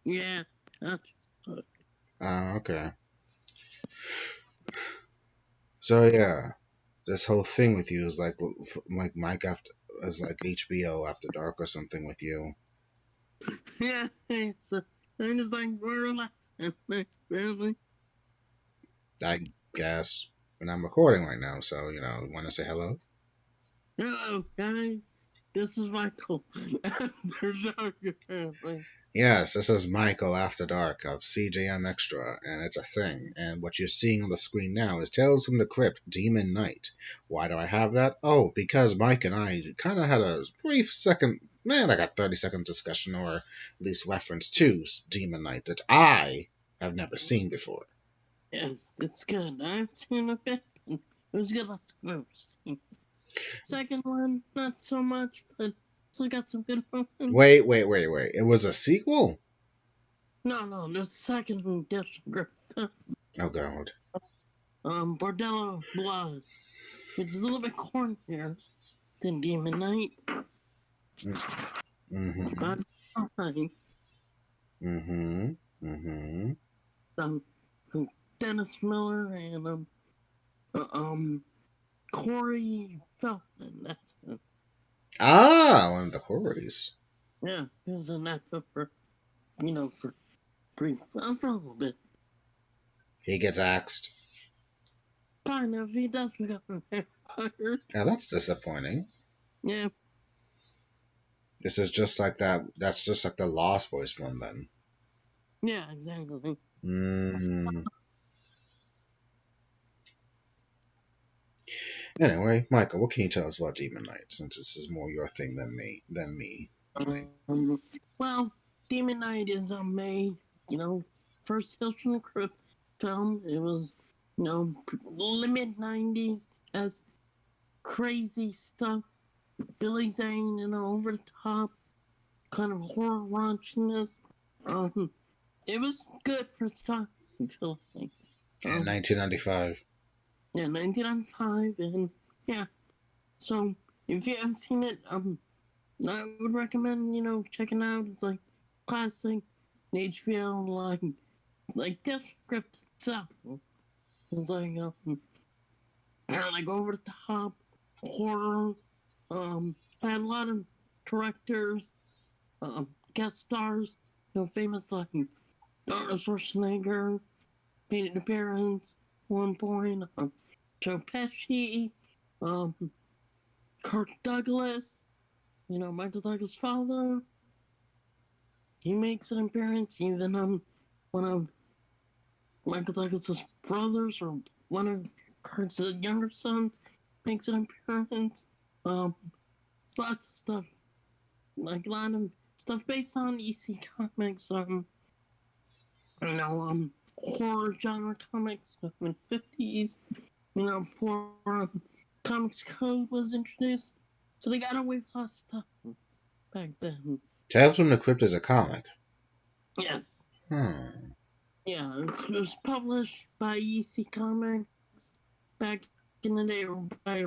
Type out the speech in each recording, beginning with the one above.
Yeah. Okay. So yeah, this whole thing with you is like Mike after is like HBO After Dark or something with you. Yeah. So I'm just like more relaxed. Really. I guess. And I'm recording right now, so want to say hello? Hello, guys. This is Michael. After dark, apparently. Yes, this is Michael After Dark of CJM Extra, and it's a thing. And what you're seeing on the screen now is Tales from the Crypt, Demon Knight. Why do I have that? Oh, because Mike and I kind of had a brief second, man, I got 30-second discussion, or at least reference to Demon Knight that I have never seen before. Yes, it's good. I've seen a bit. It was good last first. Second one, not so much, but still got some good moments. Wait. It was a sequel? No, the second district, Oh, God. Bordello Blood, which is a little bit cornier than Demon Knight. Mm-hmm. But alright. Mm-hmm. Mm-hmm. Um, Dennis Miller and uh, um Corey Feldman. That's it. Ah, one of the Corys. Yeah, he was in that for for brief, for a little bit. He gets axed. Kind of, he does become a vampire. Now that's disappointing. Yeah, This is just like that. That's just like the Lost Boys one then. yeah, exactly. Mm. Anyway, Michael, what can you tell us about Demon Knight? Since this is more your thing than me. Well, Demon Knight is May, first Tales from the Crypt film. It was, the mid 90s as crazy stuff. Billy Zane, over the top, kind of horror raunchiness. Um, it was good for its time, I feel like. In Um, 1995. yeah, 1995, and yeah. So if you haven't seen it, I would recommend checking out. It's like classic HBO, like Death Script itself. It's like over the top horror. Had a lot of directors, guest stars, famous like Arnold Schwarzenegger made an appearance at one point. Joe Pesci, um, Kirk Douglas, Michael Douglas' father. He makes an appearance. Even one of Michael Douglas's brothers or one of Kurt's younger sons makes an appearance. Um, Lots of stuff, like a lot of stuff based on EC comics. Horror genre comics in the 50s. Before Comics Code was introduced, so they got away with a lot of stuff back then. Tales from the Crypt is a comic. Yes. Hmm. Yeah, it was published by EC Comics back in the day, or by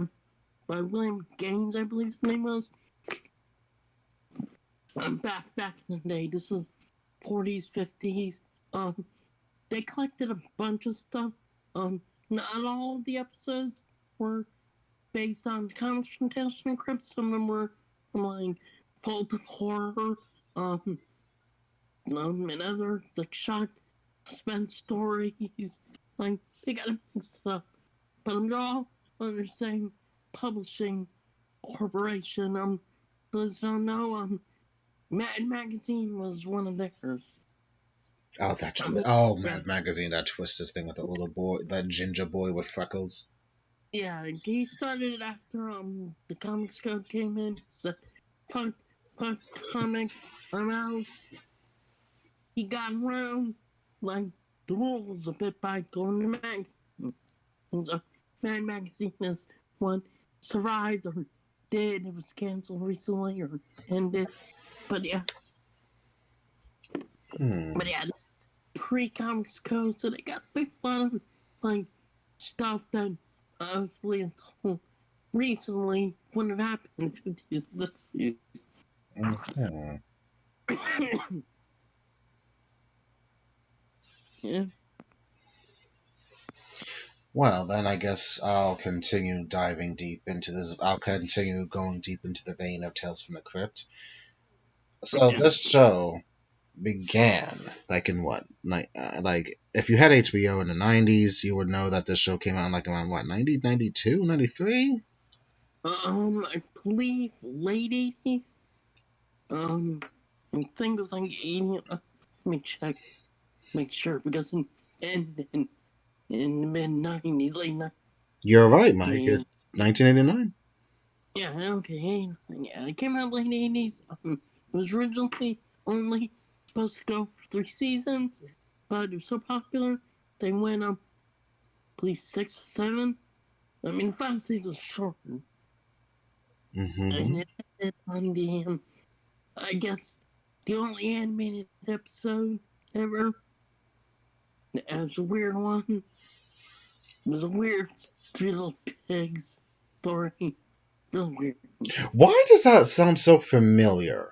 William Gaines, I believe his name was. Back in the day, this is 40s, 50s. Um, they collected a bunch of stuff. Not all of the episodes were based on comics from Tales from the Crypt. Some of them were like full of horror. Um, and other like shock suspense stories. Like they got to mix it up. But they're all under the same publishing corporation. For those who don't know, Mad Magazine was one of theirs. Oh, that Yeah, Mad Magazine, that twisted thing with the little boy, that ginger boy with freckles. yeah, he started it after the Comics Code came in. So, fuck, fuck comics. I'm out. He got around like the rules a bit by going to magazine. And so Mad Magazine is one survived or did. It was canceled recently or ended. But yeah, Hmm. but yeah, pre-comics code, so they got a lot of like stuff that obviously until recently wouldn't have happened in the 50s and 60s. Mm-hmm. Yeah. Well, then I guess I'll continue diving deep into this. I'll continue going deep into the vein of Tales from the Crypt. So Yeah. this show began like in what like if you had HBO in the 90s, you would know that this show came out in like around what 90, 92, 93. I believe late 80s. I think it was like 80. Let me check, make sure, because in the mid 90s, late 90s. You're right, Mike. Yeah. It's 1989. Yeah, okay. Yeah, it came out late 80s. It was originally only supposed to go for 3 seasons, but it was so popular, they went up, I believe, 6, 7. I mean, 5 seasons shortened. Mm-hmm. And it ended on the, I guess, the only animated episode ever. It was a weird one. It was a weird Three Little Pigs story. Real weird. Why does that sound so familiar?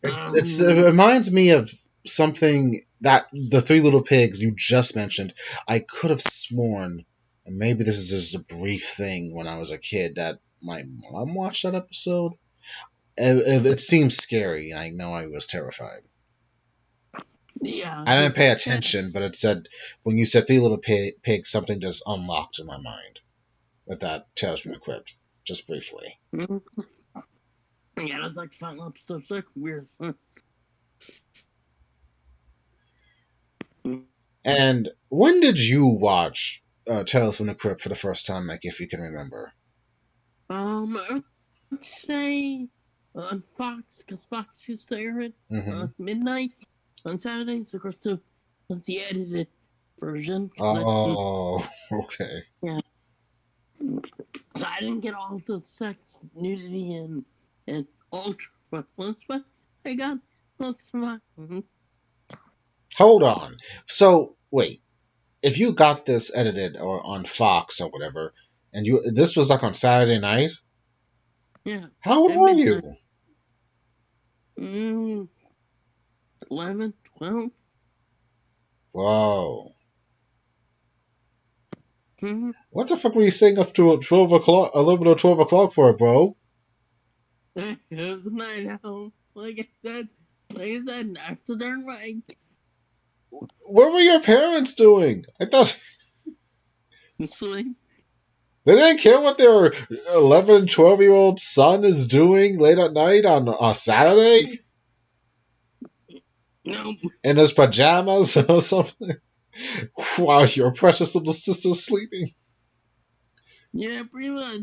It Um, reminds me of something that the Three Little Pigs you just mentioned. I could have sworn, and maybe this is just a brief thing when I was a kid, that my mom watched that episode. It seemed scary, and I know I was terrified. yeah, I didn't pay yeah. attention, but it said when you said Three Little Pigs, something just unlocked in my mind with that Tales from the Crypt, just briefly. Yeah, that's like the final episode. It's like weird. And when did you watch Tales from the Crypt for the first time, Mike, if you can remember? I would say on Fox, because Fox used to air it Mm-hmm. midnight on Saturdays. Of course, it was the edited version. Oh, okay. Yeah, so I didn't get all the sex, nudity, and ultra violence, but I got most of the violence. Hold on. So, wait. If you got this edited or on Fox or whatever, and this was like on Saturday night, Yeah, how old at were you? midnight. 11, 12. Whoa. Mm-hmm. What the fuck were you staying up to 12 o'clock, 11 or 12 o'clock for, bro? It was a night owl. Like I said, after dark, like What were your parents doing? I thought sleep. they didn't care what their 11, 12-year-old son is doing late at night on a Saturday No, in his pajamas or something. While your precious little sister's sleeping. yeah, pretty much.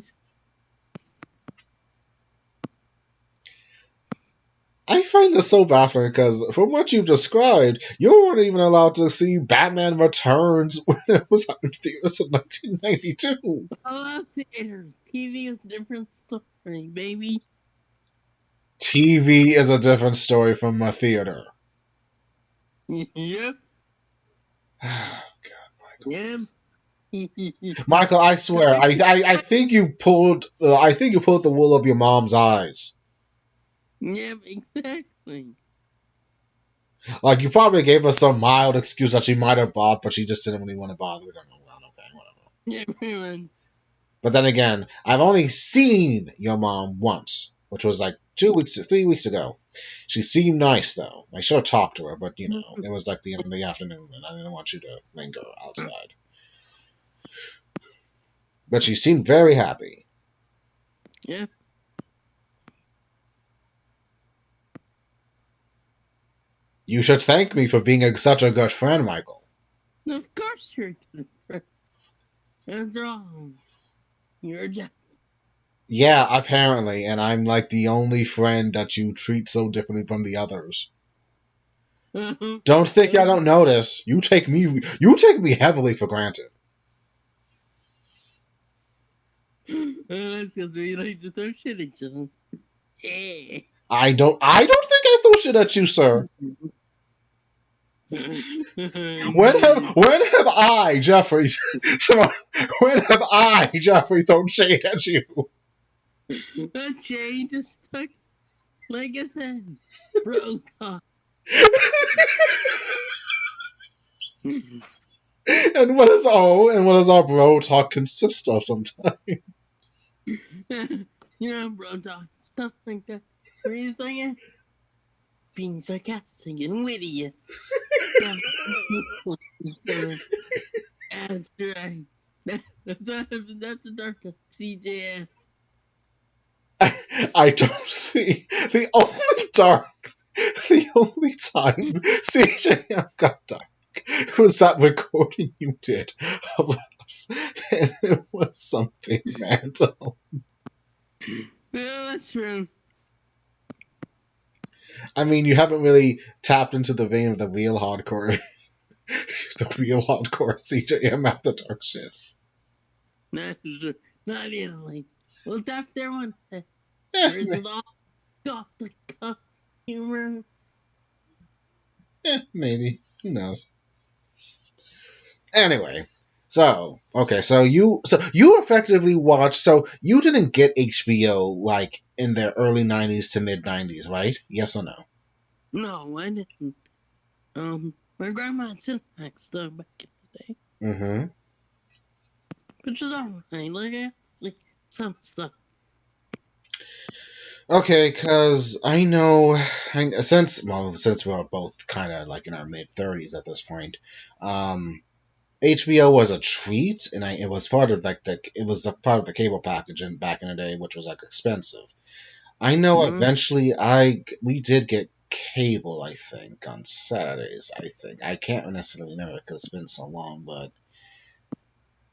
I find this so baffling because, from what you've described, you weren't even allowed to see Batman Returns when it was out in theaters in 1992. I love theaters. TV is a different story, baby. TV is a different story from a theater. Yep, yep. Michael, I So swear, I think you pulled the wool over your mom's eyes. yep, exactly. Like you probably gave us some mild excuse that she might have bought, but she just didn't really want to bother with her. Well, okay, whatever. Yeah, pretty much. But then again, I've only seen your mom once, which was like 2 weeks, 3 weeks ago. She seemed nice though. I should have talked to her, but it was like the end of the afternoon, and I didn't want you to linger outside. But she seemed very happy. Yeah. You should thank me for being such a good friend, Michael. Of course you're good. After all, you're just. Yeah, apparently, and I'm like the only friend that you treat so differently from the others. Don't think I don't notice. You take me heavily for granted. That's because we like to throw shit at each other. Yeah. I don't think I threw shit at you, sir. When have I, Jeffrey, when have I, Jeffrey, thrown shade at you? That chain just stuck, like I said, bro talk. And what does our bro talk consist of sometimes? Bro, dog, stuff like that. Where he's like, being sarcastic and witty. Yeah. That's right. That's what happens. That's a dark CJM. I don't see the only time CJM got dark was that recording you did of us, and it was something random. Yeah, that's true. I mean, you haven't really tapped into the vein of the real hardcore, the real hardcore CJM after dark shit. That's true. Not yet, at least. Well, that's their one. Where it's just all off the cuff humor. Maybe. Who knows? Anyway, so you effectively watched. So you didn't get HBO like in the early '90s to mid '90s, right? Yes or no? No, I didn't. My grandma had Cinemax stuff back in the day, Mm-hmm. which is alright. Like, actually, some stuff. Okay, because I know, since we're both kind of like in our mid 30s at this point, HBO was a treat, and it was part of like it was a part of the cable package and back in the day, which was like expensive. I know Mm-hmm. eventually we did get cable, I think, on Saturdays, I think. I can't necessarily remember because it's been so long, but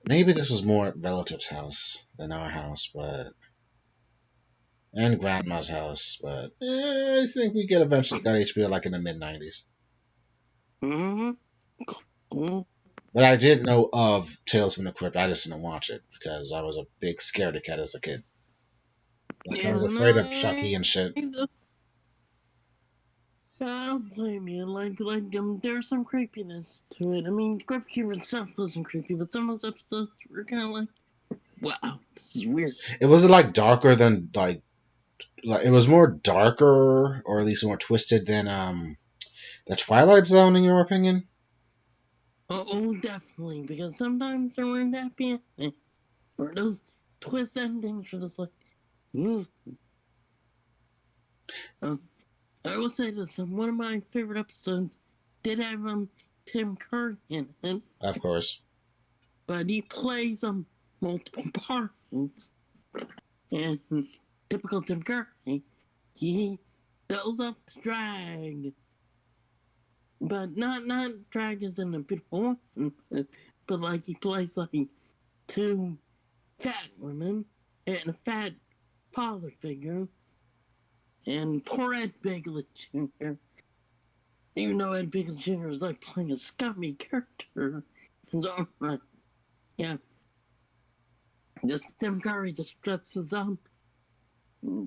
maybe this was more at relatives' house than our house, but and grandma's house, but I think we get eventually got HBO like in the mid '90s. Mm-hmm. Cool. But I did know of Tales from the Crypt. I just didn't watch it because I was a big scaredy cat as a kid. Like I Yeah, was afraid of Chucky and shit. I don't blame you. There's some creepiness to it. I mean, Crypt Keeper itself wasn't creepy, but some of those episodes were kind of like, wow, this is weird. It was like darker than like it was more darker or at least more twisted than the Twilight Zone, in your opinion? Oh, definitely, because sometimes there weren't happy endings, or those twist endings were just like, mm. I will say this: one of my favorite episodes did have Tim Curry in it, Of course. but he plays multiple parts, and typical Tim Curry, he builds up to drag, but not drag as in a beautiful one, but like he plays like two fat women and a fat father figure, and poor Ed Bigelow Jr. Even though Ed Bigelow Jr. is like playing a scummy character, so yeah, just Tim Curry just dresses up.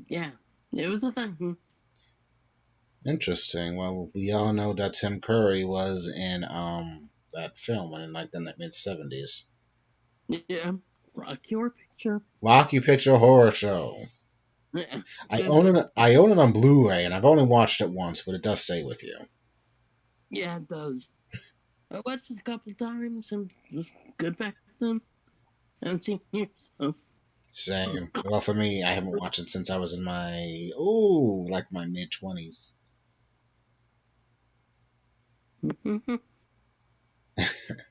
Yeah, it was a thing. Interesting. Well, we all know that Tim Curry was in that film in like the mid '70s. Yeah, Rocky Horror Picture. Rocky Picture Horror Show. Yeah, I good, own good. it. I own it on Blu-ray, and I've only watched it once, but it does stay with you. Yeah, it does. I watched it a couple times and it was good back then. I haven't seen it so. Same. Well, for me, I haven't watched it since I was in my like my mid 20s.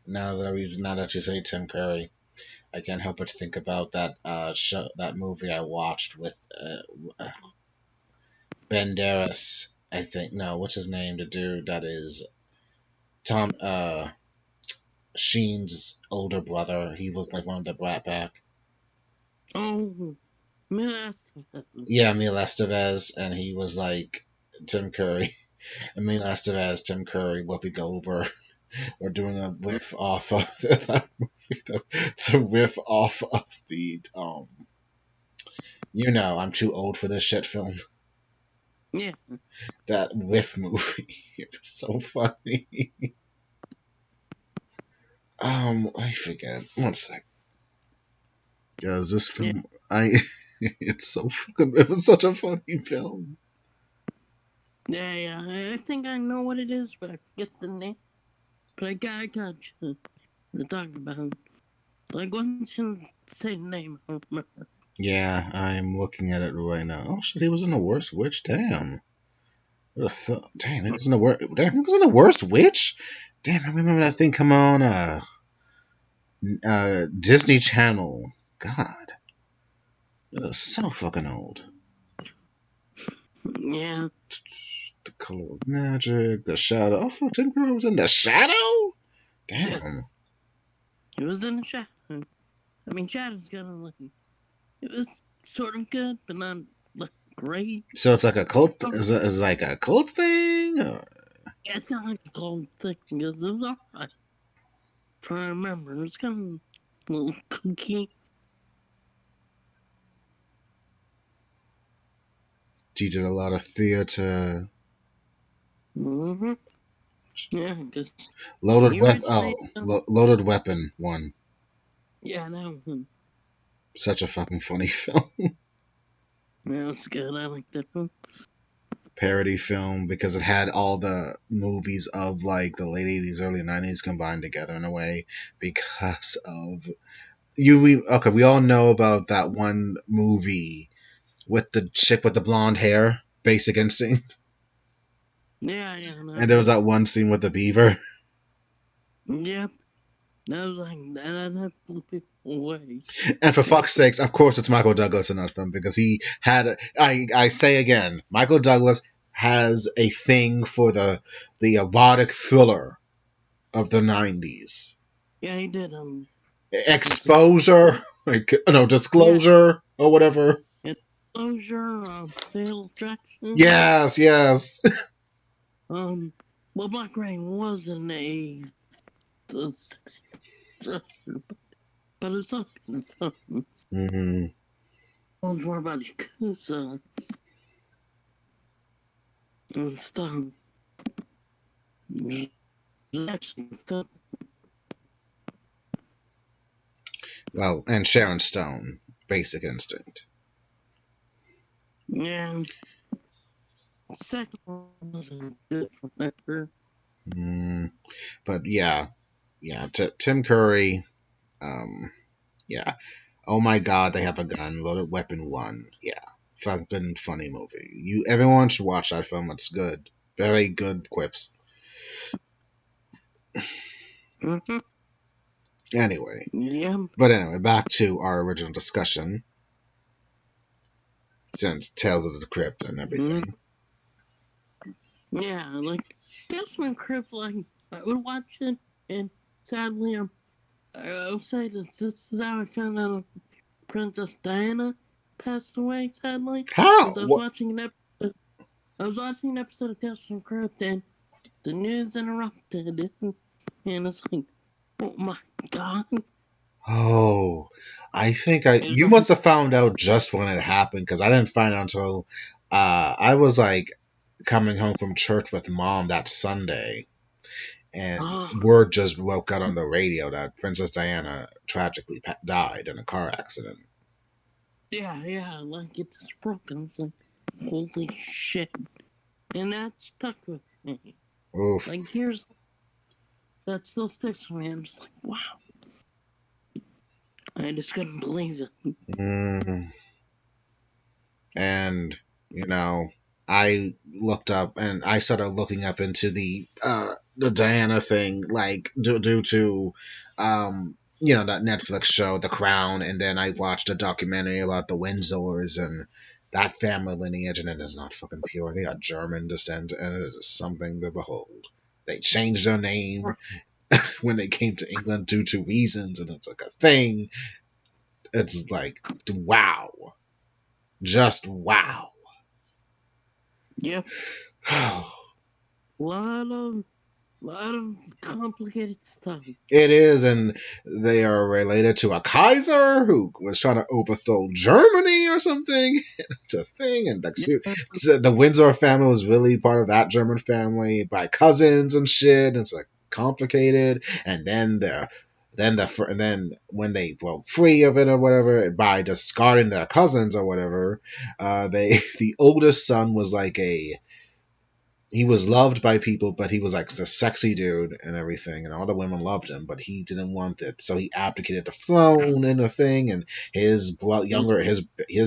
Now that you say Tim Curry, I can't help but think about that that movie I watched with Banderas. I think no, what's his name? The dude that is Tom Sheen's older brother. He was like one of the Brat Pack. Oh, Milas. Yeah, Emil Estevez, and he was like Tim Curry. Emil Estevez, Tim Curry, Whoopi Goldberg. We're doing a riff off of that movie, the riff off of the I'm too old for this shit film. Yeah. That riff movie. It was so funny. I forget. One sec. Because this Yeah. film, it's so fucking. It was such a funny film. Yeah, yeah. I think I know what it is, but I forget the name. But I got you. We're talking about. Like, once you say the name, I don't remember. Yeah, I'm looking at it right now. Oh shit, he was in the worst witch. Damn. Damn, he was in the worst. Damn, he was in the worst witch. Damn, I remember that thing come on Disney Channel. God, it was so fucking old. Yeah. The Color of Magic, The Shadow. Oh fuck, Tim Curry was in The Shadow. Yeah. Damn. It was in the Shadow. I mean, Shadow's kind of like. It was sort of good, but not like great. So it's like a cult. Oh, Is it like a cult thing? Or? yeah, it's kind of like a cold thing because it was alright. If I remember, it was kind of a little kooky. He did a lot of theater. Mm-hmm. Yeah, because Loaded he Weapon. originated. Loaded Weapon 1. Yeah, that one. Such a fucking funny film. That was good. I like that one. Parody film because it had all the movies of like the late 80s, early 90s combined together in a way because of we all know about that one movie with the chick with the blonde hair, Basic Instinct. Yeah, yeah, And there was no. that one scene with the beaver. Yep. That was like that blew people away. And for fuck's sakes, of course it's Michael Douglas in that film because he had I say again, Michael Douglas has a thing for the erotic thriller of the 90s. Yeah, he did. Exposure, like, no, Yeah, disclosure or whatever. Exposure, Fatal Attraction. Yes, yes. Well, Black Rain wasn't a sexy thriller, but it's not fun. Mm-hmm. It was more about Yakuza and stuff. It's actually fun. Well, and Sharon Stone, Basic Instinct. Yeah. Second one wasn't good for her. But yeah, Tim Curry. Yeah. Oh my God, they have a gun. Loaded Weapon 1. Yeah, fucking funny movie. Everyone should watch that film. It's good. Very good quips. Mm-hmm. Anyway, Yeah. back to our original discussion. Since Tales of the Crypt and everything. Yeah, like that's when Crypt, like I would watch it, and sadly, I'll say this is how I found out Princess Diana passed away. Sadly, How? because What? I was watching an episode of Tales from the Crypt, and the news interrupted it, and it's like, oh my god! Oh, I think It's you like, must have found out just when it happened because I didn't find out until I was like coming home from church with mom that Sunday, and oh word just broke out on the radio that Princess Diana tragically died in a car accident. yeah, like it just broken. It's like, holy shit, and that stuck with me. Oof. Like here's that still sticks with me. I'm just like, wow. I just couldn't believe it. Mm. And I looked up and I started looking up into the Diana thing, like due to that Netflix show The Crown, and then I watched a documentary about the Windsors and that family lineage, and it is not fucking pure. They are German descent, and it is something to behold. They changed their name when they came to England due to reasons, and it's like a thing. It's like, wow, just wow. Yep. lot of complicated stuff. It is, and they are related to a Kaiser who was trying to overthrow Germany or something. It's a thing, and the Windsor family was really part of that German family by cousins and shit. And it's like complicated, and then when they broke free of it or whatever by discarding their cousins or whatever, the oldest son was like he was loved by people, but he was like a sexy dude and everything, and all the women loved him, but he didn't want it, so he abdicated the throne and the thing. And his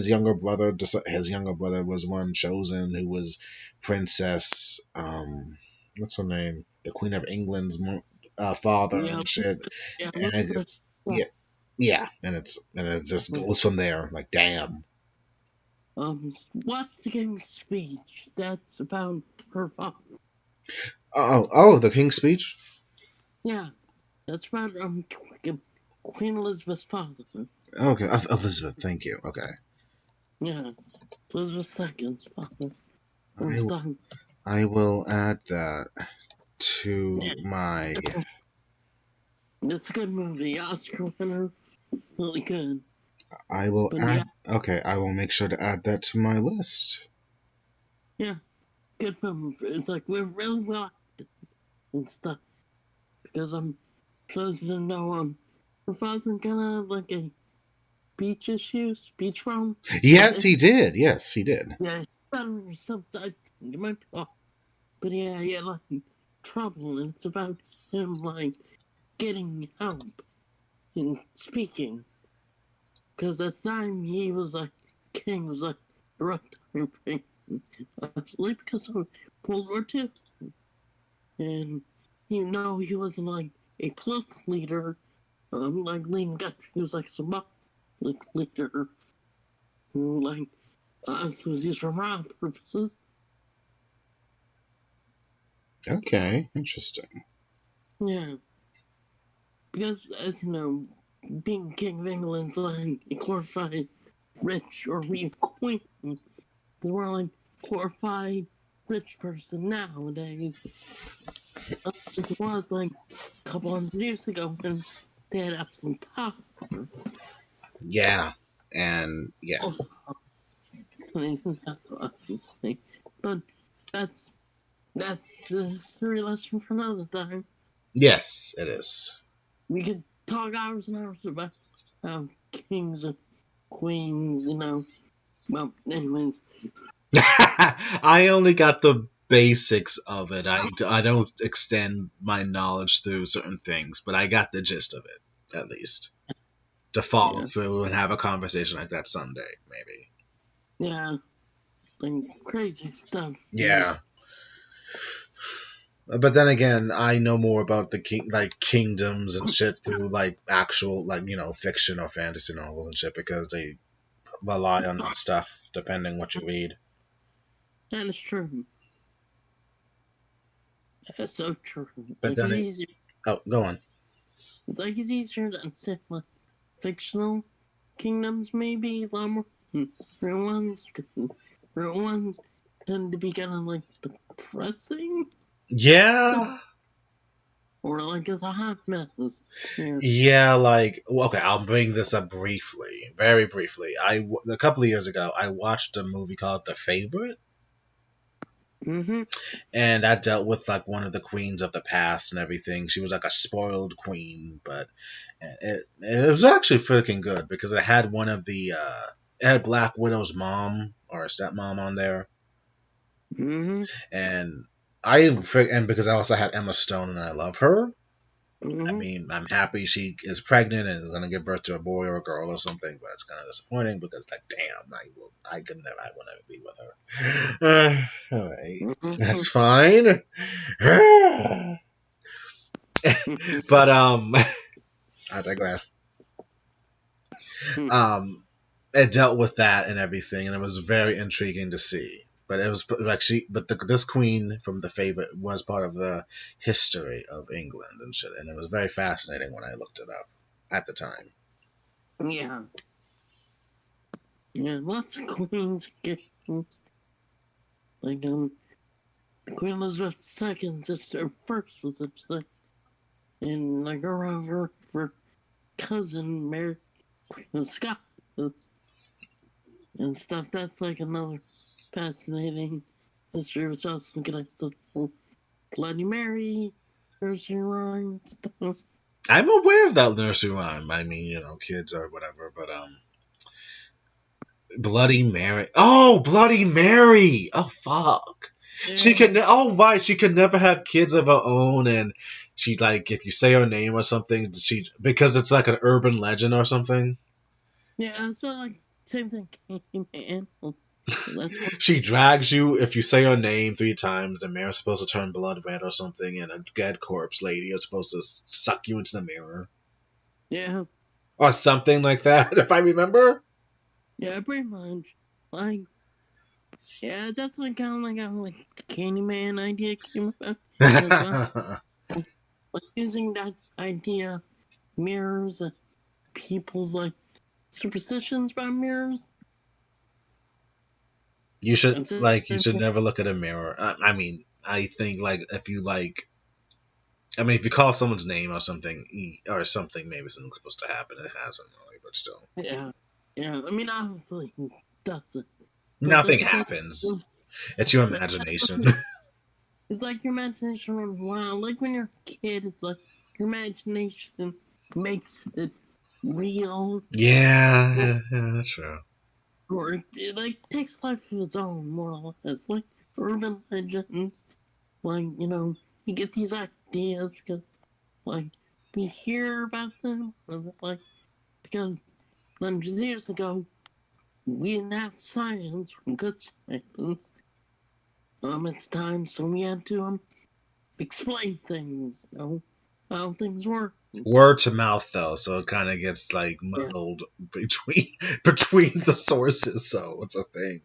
younger brother, was one chosen, who was Princess, what's her name, the Queen of England's father Yeah, and shit. yeah, And it's yeah. yeah, and it just goes from there. Like, damn. Watch the King's Speech. That's about her father. The King's Speech. Yeah, that's about Queen Elizabeth's father. Okay, Elizabeth. Thank you. Okay, Yeah, Elizabeth II's father and I stuff. I will add that Yeah, to my. it's a good movie. Oscar winner, really good. I will But yeah, add. Okay, I will make sure to add that to my list. yeah, good film. It's like we're really well acted and stuff because I'm supposed to know her father kind of like a beach film. I Yes, think. he did. Yes, he did. Yeah, stuttering or something. I think it might be off. But yeah, like trouble, and it's about him like getting help and speaking. Because at the time he was like king was like a rough time thing. Actually, because of World War II, and he wasn't like a political leader, like leading country. He was like a symbolic leader, who like was used for moral purposes. Okay, interesting. Yeah, because as you know, being king of England's like a glorified rich or we queen. We're like glorified rich person nowadays. It was like a couple hundred years ago when they had absolute power. Yeah, and yeah, Oh, obviously. But that's a history lesson for another time. yes, it is. We could talk hours and hours about kings and queens, Well, anyways. I only got the basics of it. I don't extend my knowledge through certain things, but I got the gist of it, at least. To follow Yeah. through and have a conversation like that Sunday, maybe. Yeah. Like crazy stuff. Yeah. But then again, I know more about the kingdoms and shit through like actual fiction or fantasy novels and shit because they rely on that stuff depending what you read. That is true. That's so true. But Like then it's it, easier. oh, go on. It's like it's easier to understand like fictional kingdoms, maybe a lot more real ones. Real ones tend to be kind of like depressing, so Yeah. or like it's a hot mess. Yeah. Yeah, like okay, I'll bring this up briefly, very briefly. A couple of years ago, I watched a movie called The Favorite, Mm-hmm. and that dealt with like one of the queens of the past and everything. She was like a spoiled queen, but it was actually freaking good because it had it had Black Widow's mom or stepmom on there, Mm-hmm. and and because I also had Emma Stone and I love her. I Mm-hmm. mean, I'm happy she is pregnant and is going to give birth to a boy or a girl or something, but it's kind of disappointing because, like, damn, I will never be with her. All right, Mm-hmm. that's fine. But I digress. Um, it dealt with that and everything, and it was very intriguing to see. But it was like this queen from The Favorite was part of the history of England and shit, and it was very fascinating when I looked it up at the time. Yeah. Yeah. Lots of queens, kings. Like Queen Elizabeth II, sister first was upset, and like her cousin married Queen of Scots and stuff. That's like another fascinating history, which also connects to Bloody Mary, nursery rhyme stuff. I'm aware of that nursery rhyme. I mean, kids or whatever, but Bloody Mary. Oh, Bloody Mary. Oh, fuck. She Yeah, can. Oh, right. She can never have kids of her own, and she like if you say her name or something, she because it's like an urban legend or something. yeah. So like same thing, Candyman. That's what. She drags you if you say her name 3 times. The mirror's supposed to turn blood red or something, and a dead corpse lady is supposed to suck you into the mirror Yeah, or something like that. If I remember. yeah. Pretty much. Like, yeah. That's like kind of like how like the Candyman idea came about as well. Like using that idea, mirrors, people's like superstitions about mirrors. You should Instead you of, should never look at a mirror. I mean, I think like if you like, I mean, if you call someone's name or something, maybe something's supposed to happen. It hasn't really, but still, yeah, yeah. I mean, obviously, it doesn't. But it's nothing like happens. It's your yeah, imagination. it's like your imagination runs wild. Like when you're a kid, it's like your imagination makes it real, or, Yeah, that's true. or it like takes life of its own, more or less. Like urban legends, like you get these ideas because like we hear about them, like because hundreds of years ago we didn't have science, good science, at the time, so we had to explain things, how things work. Word to mouth though, so it kind of gets like Yeah, muddled between between the sources. So it's a thing.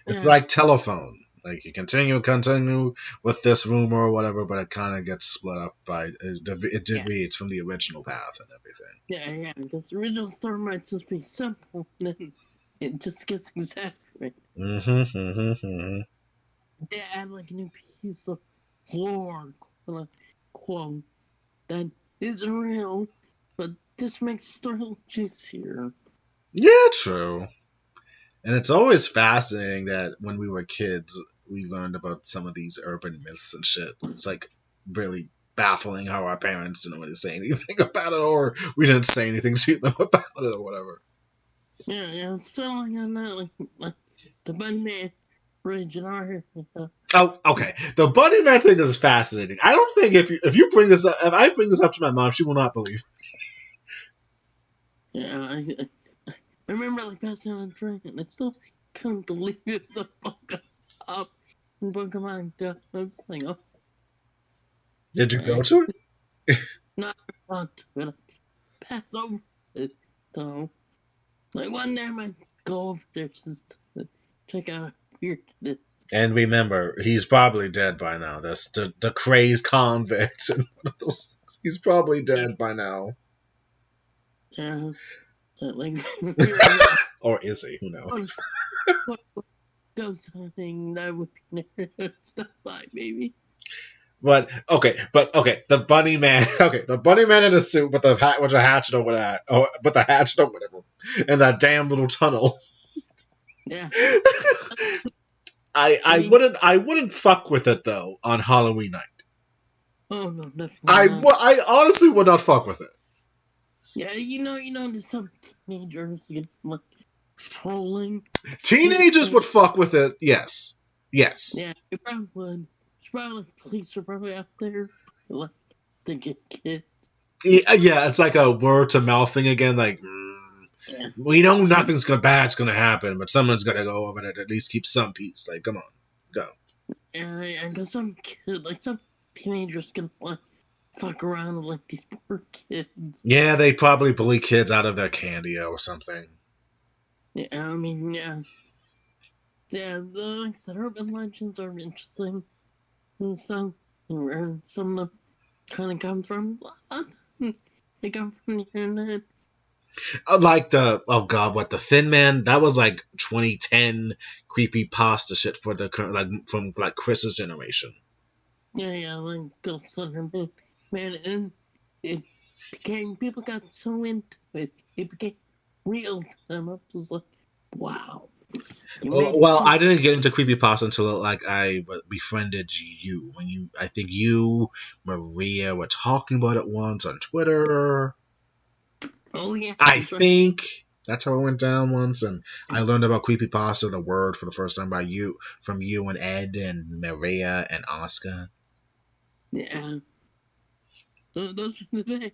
It's yeah, like telephone. Like you continue with this rumor or whatever, but it kind of gets split up by it yeah, deviates from the original path and everything. yeah. Because the original story might just be simple, then it just gets exaggerated. They add like a new piece of lore, quote unquote, that isn't real, but this makes the story juicier. Yeah, true. And it's always fascinating that when we were kids, we learned about some of these urban myths and shit. It's like really baffling how our parents didn't really say anything about it, or we didn't say anything to them about it, or whatever. Yeah. So like on that, like the Bunny Bridge in our Oh, okay. The Bunny Man thing is fascinating. I don't think if you bring this up, if I bring this up to my mom, she will not believe. yeah, I remember like passing on a train and I still couldn't believe it was a fucking stop in Pokemon Go. I was like, oh, Did you go I to it? not want to, but I pass over it though. Like one day I might go over there just to check out how weird it is. And remember, he's probably dead by now. That's the crazed convict. And one of those, he's probably dead by now. Yeah, like we were like Or is he? Who going knows? ghost hunting. That would be stuff like maybe. But okay, the bunny man. Okay, the bunny man in a suit with with a hatchet or whatever, with a hatchet or whatever, in that damn little tunnel. Yeah, I I mean, wouldn't fuck with it though on Halloween night. oh no, definitely not. I honestly would not fuck with it. Yeah, there's some teenagers get like trolling Teenagers would teenagers. fuck with it. Yes, yes. Yeah, you probably would. It's probably like police are probably out there like to get kids. Yeah, it's like a word to mouth thing again. Like Yeah, we know nothing's bad's gonna happen, but someone's gonna go over it. At least keep some peace. Like come on, go. yeah, because some kid, like some teenagers can like fuck around with like these poor kids. Yeah, they probably bully kids out of their candy or something. Yeah, I mean, yeah. Like I said, urban legends are interesting and stuff, and where some of them kind of come from. They come from the internet. Like the oh god, what the Thin Man? That was like 2010 creepy pasta shit for the like from like Chris's generation. Yeah, like Ghost Hunter man, and it became people got so into it, it became real to them. I was like, wow, you made it Well, so. I didn't get into creepy pasta until like I befriended you when I think you Maria were talking about it once on Twitter. Oh yeah, I that's right. think That's how it went down once. And I learned about creepypasta, the word, for the first time from you and Ed and Maria and Oscar. Yeah. So those are the days.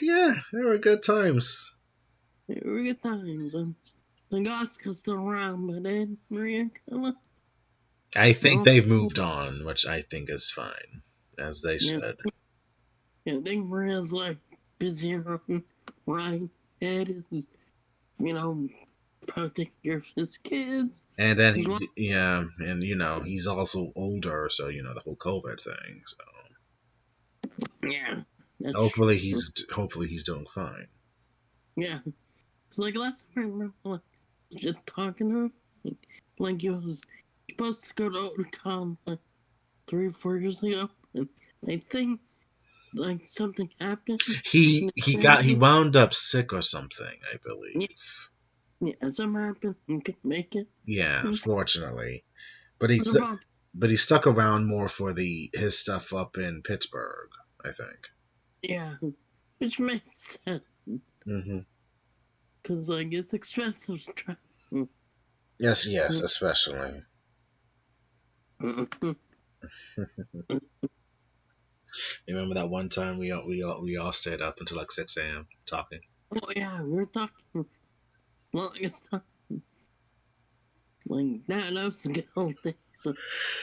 Yeah, they were good times. They were good times. The Oscar's still around, but Ed, Maria, Killa, I they're think all they've still. moved on, which I think is fine, as they Yeah. should. Yeah, I think Maria's like busier, right? Ed is, you know, probably taking care of his kids. And then His wife. yeah, and he's also older, so the whole COVID thing. So Yeah, that's hopefully true. he's doing fine. Yeah. It's like last time I remember, like, just talking to him, like he was supposed to go to Otakon like 3 or 4 years ago, and I think like something happened. He wound up sick or something, I Yeah, believe. yeah, something happened and couldn't make it. Yeah, Just fortunately, but put him on. he stuck around more for his stuff up in Pittsburgh, I think. Yeah, which makes sense Hmm. because like it's expensive to travel. Yes, especially. Remember that one time we all stayed up until like 6 a.m. talking. Oh yeah, we were talking longest time. Like that was the good old days of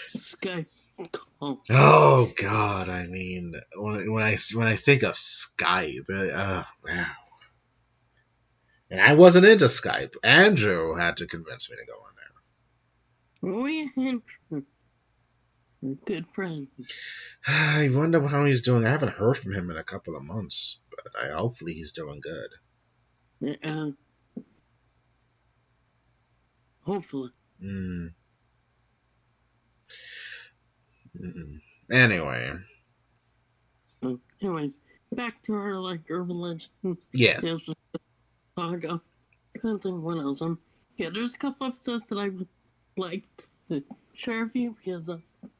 Skype call. Oh God, I mean, when I think of Skype, wow. And I wasn't into Skype. Andrew had to convince me to go on We and we're good friends. there. I wonder how he's doing. I haven't heard from him in a couple of months, but hopefully he's doing good. Yeah, hopefully. Mm, anyway, Anyways, back to our like urban legends. yes. Tales of Chicago. I don't think what else. Yeah, there's a couple episodes that I would like to share with you because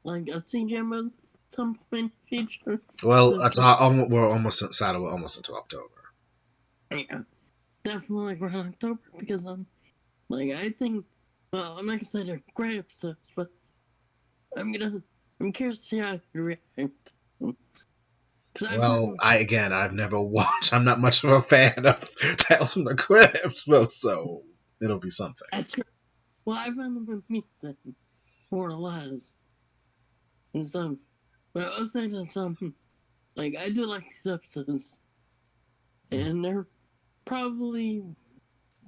like a CJM at some point feature. Well, This we're almost Saturday, almost into October. yeah, definitely like around October because like I think well I'm not gonna say they're great episodes, but I'm curious to see how I react. Cause I've Well, heard I've never watched. I'm not much of a fan of Tales from the Crypt, so it'll be something. well I've heard them music more or less and stuff. But I was saying that like I do like these episodes, and they're probably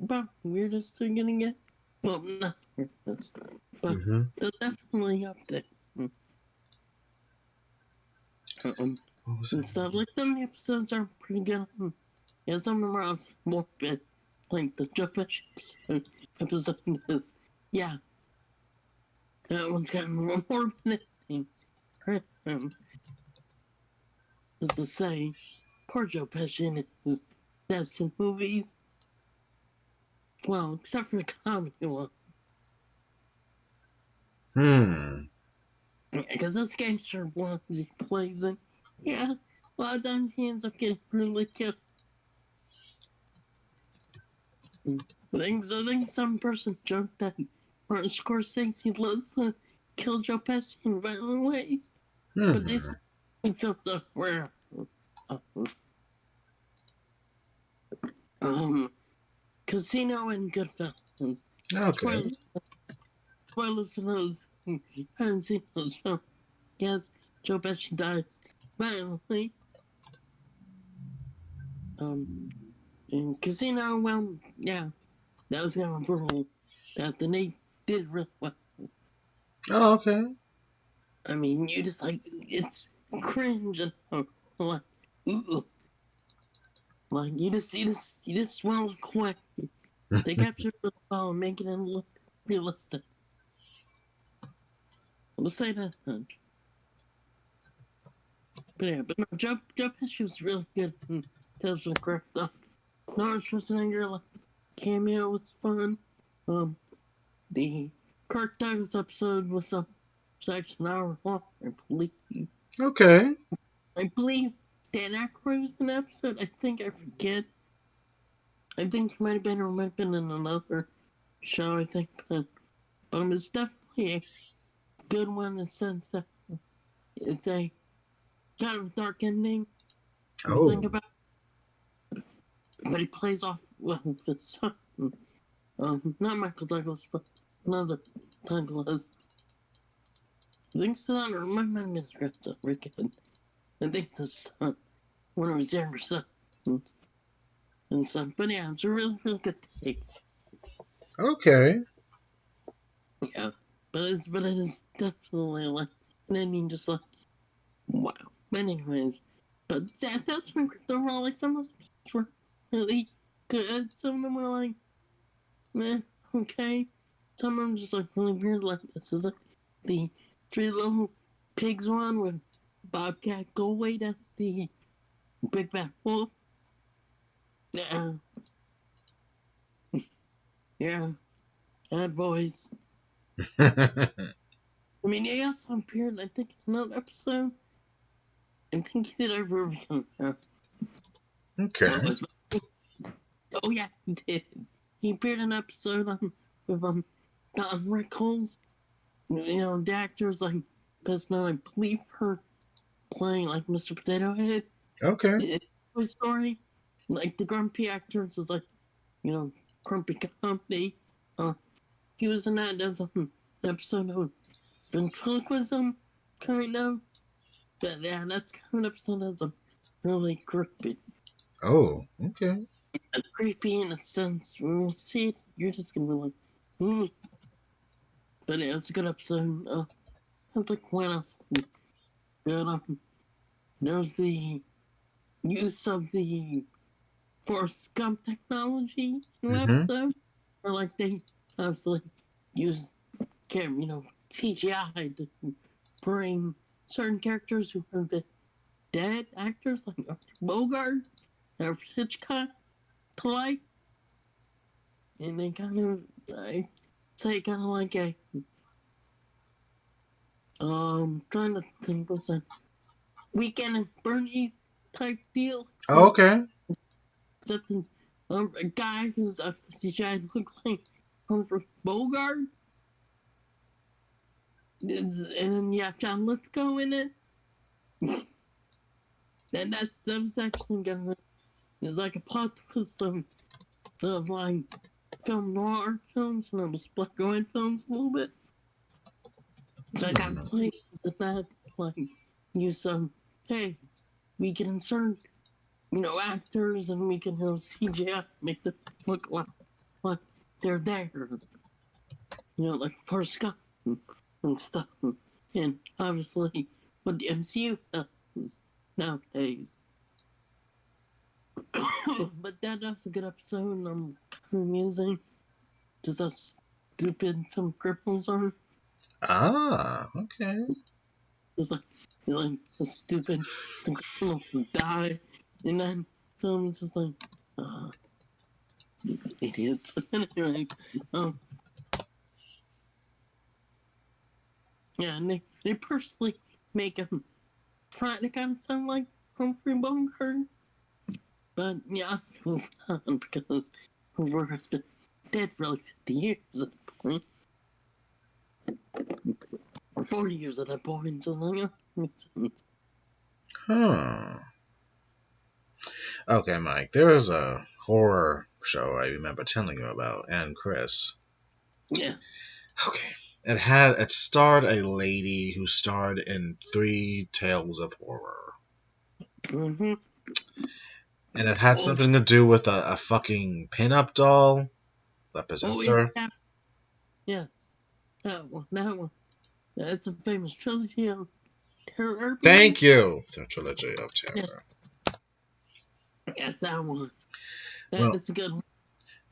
about the weirdest they're gonna get. Well, not weirdest, but Mm-hmm. they're definitely up there. And stuff like some of the episodes are pretty good. Yeah, some of them are more good. Like the Joe Pesci episode is, yeah, that one's got more thing. Just to say, poor Joe Pesci in his deaths in movies. Well, except for the comedy one. Because this gangster ones he plays in, yeah, a lot of times he ends up getting brutally killed. I think some person joked that Martin Scorsese loves to kill Joe Pesci in violent ways. But these films are rare. Casino and Goodfellas. Okay. Spoilers for those who haven't seen those films. Yes, Joe Pesci dies violently. In Casino, well, yeah, that was kind of brutal. That the Nate did really well. Oh, okay. I mean, you just like it's cringe and like, ooh, like you just want to look away. They captured it well and making it look realistic. I'll say that. But yeah, but no, Joe Pesci was really good in Tales from the Crypt stuff. Arnold Schwarzenegger like cameo was fun. The Kirk Douglas episode was actually an hour long, I believe. Okay. I believe Dan Aykroyd was in the episode. I think I forget. I think he might have been, or might have been in another show, I think, but it was definitely a good one in the sense that it's a kind of dark ending. If you think Oh, about it, but he plays off well with his son. Not Michael Douglas, but another Douglas. I think son, or my mind is grandson, Rick. I think it's his son, one of his younger sons. And stuff. But yeah, it's a really, really good take. okay. Yeah. But it is definitely like an ending just like wow. But anyways. But that's been overall, like some of them were really good. Some of them were like okay. Some of them just like really weird, like this is like the Three Little Pigs one with Bobcat Goldthwait as the Big Bad Wolf. Yeah. Yeah. Bad voice. I mean, he also appeared, I think, in another episode. I think he did a review. Okay. Oh, yeah, he did. He appeared in an episode with Don Rickles. You know, the actor's like best known, I believe, for playing like Mr. Potato Head Okay. in Toy Story. Like the grumpy actors is like, you know, Grumpy Comedy. He was in that as an episode of ventriloquism, kind of. But yeah, that's kind of an episode that's a really creepy. Oh, okay. It's creepy in a sense. When you see it, you're just gonna be like, hmm. But yeah, it's a good episode. I think what else? Good. There's the use of the Forrest Gump technology in the Mm-hmm. episode. Or like they obviously use, CGI to bring certain characters who have been dead actors like Bogart, Alfred Hitchcock to life. And they kind of, I say, kind of like a, trying to think what's a Weekend at Bernie's type deal. Oh, okay. Except it's a guy who's obviously CGI look like Humphrey Bogart. And then you have John Lithgow in it. And that was actually gonna, it's like a plot twist of like film noir films, and it was black and white films a little bit. So I got played with that, like, use some, hey, we can insert, actors and we can, CGI, make them look like they're there. Like Forrest Gump and stuff. And obviously, what the MCU does nowadays. But that's a good episode, and I'm kind of amusing. Just how stupid some cripples are. Ah, okay. Just like a stupid the criminals die, and then film is just like, idiots. Anyway, yeah, and they personally make him try to kind of sound like Humphrey Bogart, but yeah, it's not because Bogart's been dead for like 50 years at that point. Or 40 years at that point, so like, yeah, makes sense. Huh. Okay, Mike. There was a horror show I remember telling you about, and Chris. Yeah. Okay. It starred a lady who starred in 3 Tales of Horror. Mm-hmm. And it had something to do with a fucking pinup doll that possessed her. Yeah. Yes. That one. It's a famous trilogy of terror. Thank you. The Trilogy of Terror. Yeah. Yes, that one. Well, That's a good one.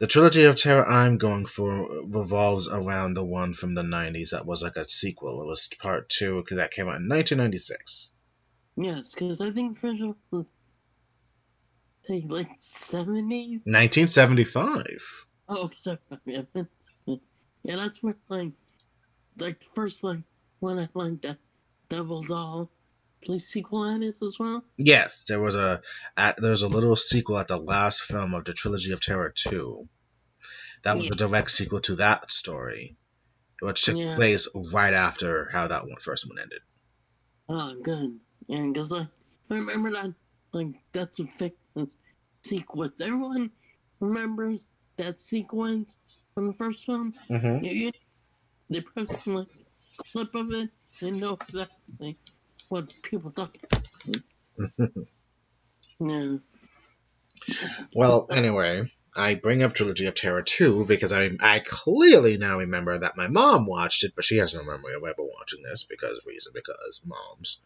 the Trilogy of Terror I'm going for revolves around the one from the 90s that was like a sequel. It was part 2 because that came out in 1996. Yes, because I think the original was like 70s. 1975. Oh, sorry. Yeah, that's where like the first one I like that Devil Doll. play sequel at it as well? Yes, there was a little sequel at the last film of the Trilogy of Terror 2. That was Yeah. a direct sequel to that story, which took Yeah. place right after how that first one ended. Oh, good. Yeah, because I remember that, like, that's a famous sequence. Everyone remembers that sequence from the first film. Mm-hmm. They post, like, a clip of it, they know exactly what people thought. Yeah. Well, anyway, I bring up Trilogy of Terror 2 because I clearly now remember that my mom watched it, but she has no memory of ever watching this because moms.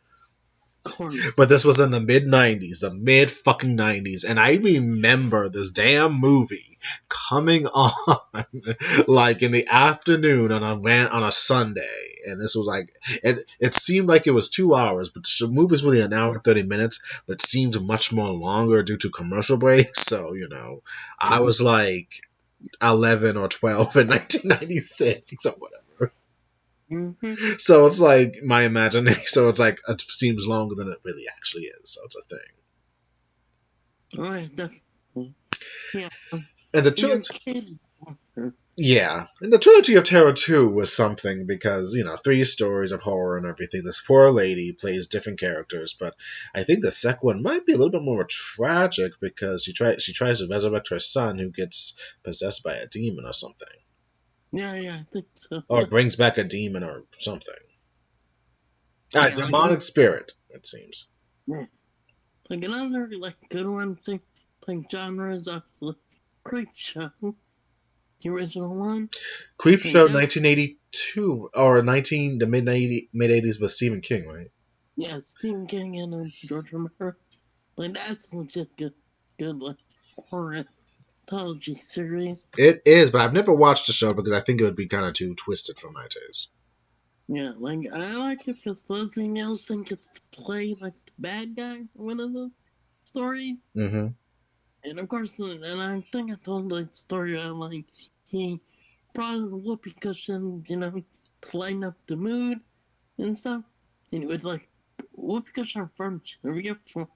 Of course. But this was in the mid 90s, the mid fucking 90s, and I remember this damn movie coming on like in the afternoon on a Sunday, and this was like it seemed like it was 2 hours, but the movie's really an hour and 30 minutes, but it seemed much more longer due to commercial breaks. So I was like 11 or 12 in 1996 or whatever. Mm-hmm. So it's like my imagination. So it's like it seems longer than it really actually is. So it's a thing. Oh, yeah, definitely. Yeah. And the When you're a trilogy, kid. yeah, and the trilogy of Terror 2 was something because 3 stories of horror and everything. This poor lady plays different characters, but I think the second one might be a little bit more tragic because she tries to resurrect her son who gets possessed by a demon or something, Yeah, I think so. or brings back a demon or something. A Yeah, demonic spirit, it seems. yeah. Like another like good one thing like genre is obviously Creep Show. The original one. Creep Like Show that 1982 or 19 the mid 80s was Stephen King, right? yeah, Stephen King and George Romero. Like that's legit good like horror anthology series. It is, but I've never watched the show because I think it would be kind of too twisted for my taste. Yeah, like I like it because Leslie Nielsen gets to play like the bad guy in one of those stories. Mm-hmm. And of course, and I think I told the story about like he brought in a whoopee cushion, to lighten up the mood and stuff. And he would like whoopee cushion or furniture, whatever you for.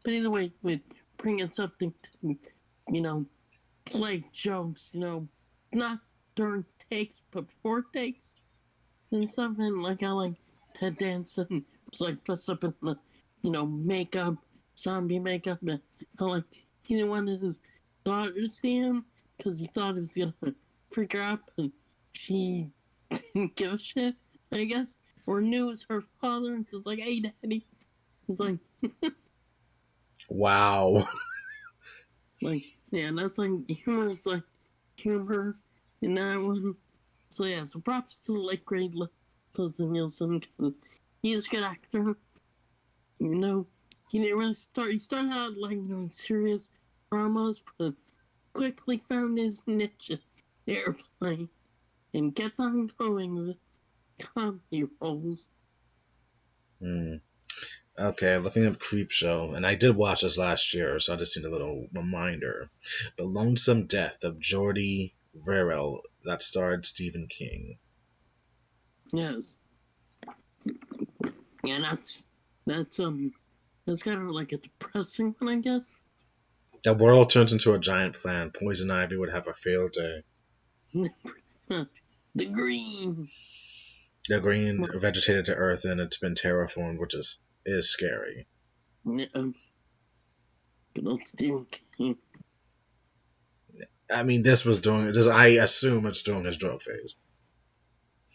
But either way, he would bring in something to, you know, play jokes, not during takes, but before takes and stuff. And like I like Ted Danson was like dressed up in the, makeup, zombie makeup. And I like he didn't want his daughter to see him because he thought he was gonna freak her out, and she didn't give a shit, I guess, or knew it was her father and was like, "Hey, daddy." He's like, Wow. like, yeah, that's like humor is like humor in that one. So yeah, so props to the late great Leslie Nielsen because he's a good actor. He didn't really start. He started out like doing serious dramas, but quickly found his niche in Airplane and kept on going with comedy roles. Mm. Okay, looking up Creep Show, and I did watch this last year, so I just need a little reminder. The Lonesome Death of Jordy Verrill that starred Stephen King. Yes, yeah, that's kind of like a depressing one, I guess. The world turns into a giant plant. Poison Ivy would have a field day. The Green. The green vegetated to Earth, and it's been terraformed, which is scary. Yeah, good old Stephen King. I mean, this was doing. This, I assume it's doing his drug phase.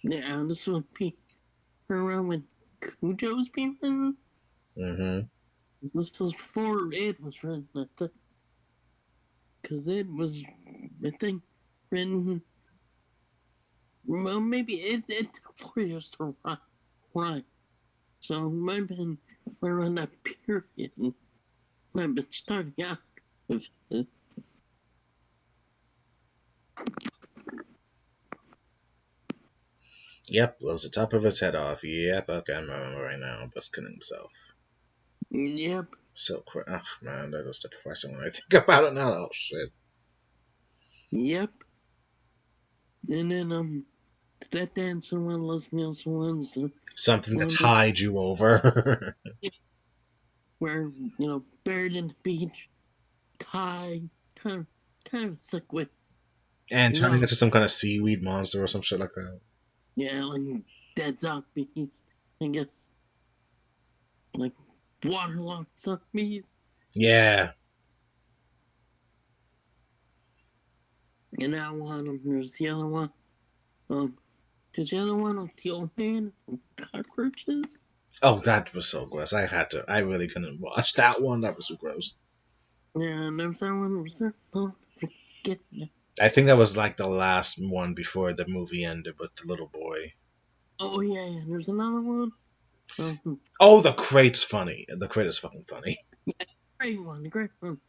Yeah, this would be around when Cujo was being written. Mm-hmm. This was before it was written, I think. Because it was, I think, written. Well, maybe it took 4 years to write. So it might have been around that period. Might have been starting out with it. Yep, blows the top of his head off. Yep, okay, I'm remember right now. That's killing himself. Yep. So, oh man, that was depressing when I think about it now. Oh shit. Yep. And then, that dancing one, Les Nielsen ones. Something to tide you over. where, buried in the beach, tied, kind of sick with, And turning no, into some kind of seaweed monster or some shit like that. yeah, like dead zombies, I guess, like waterlogged zombies. Yeah. And that one, there's the other one. There's the other one with the old man and cockroaches. Oh, that was so gross. I really couldn't watch that one. That was so gross. Yeah, and there's that one. Was there? Oh, forget. I think that was like the last one before the movie ended with the little boy. Oh yeah. There's another one. Um, Oh, the crate's funny. The crate is fucking funny. great one. The great one.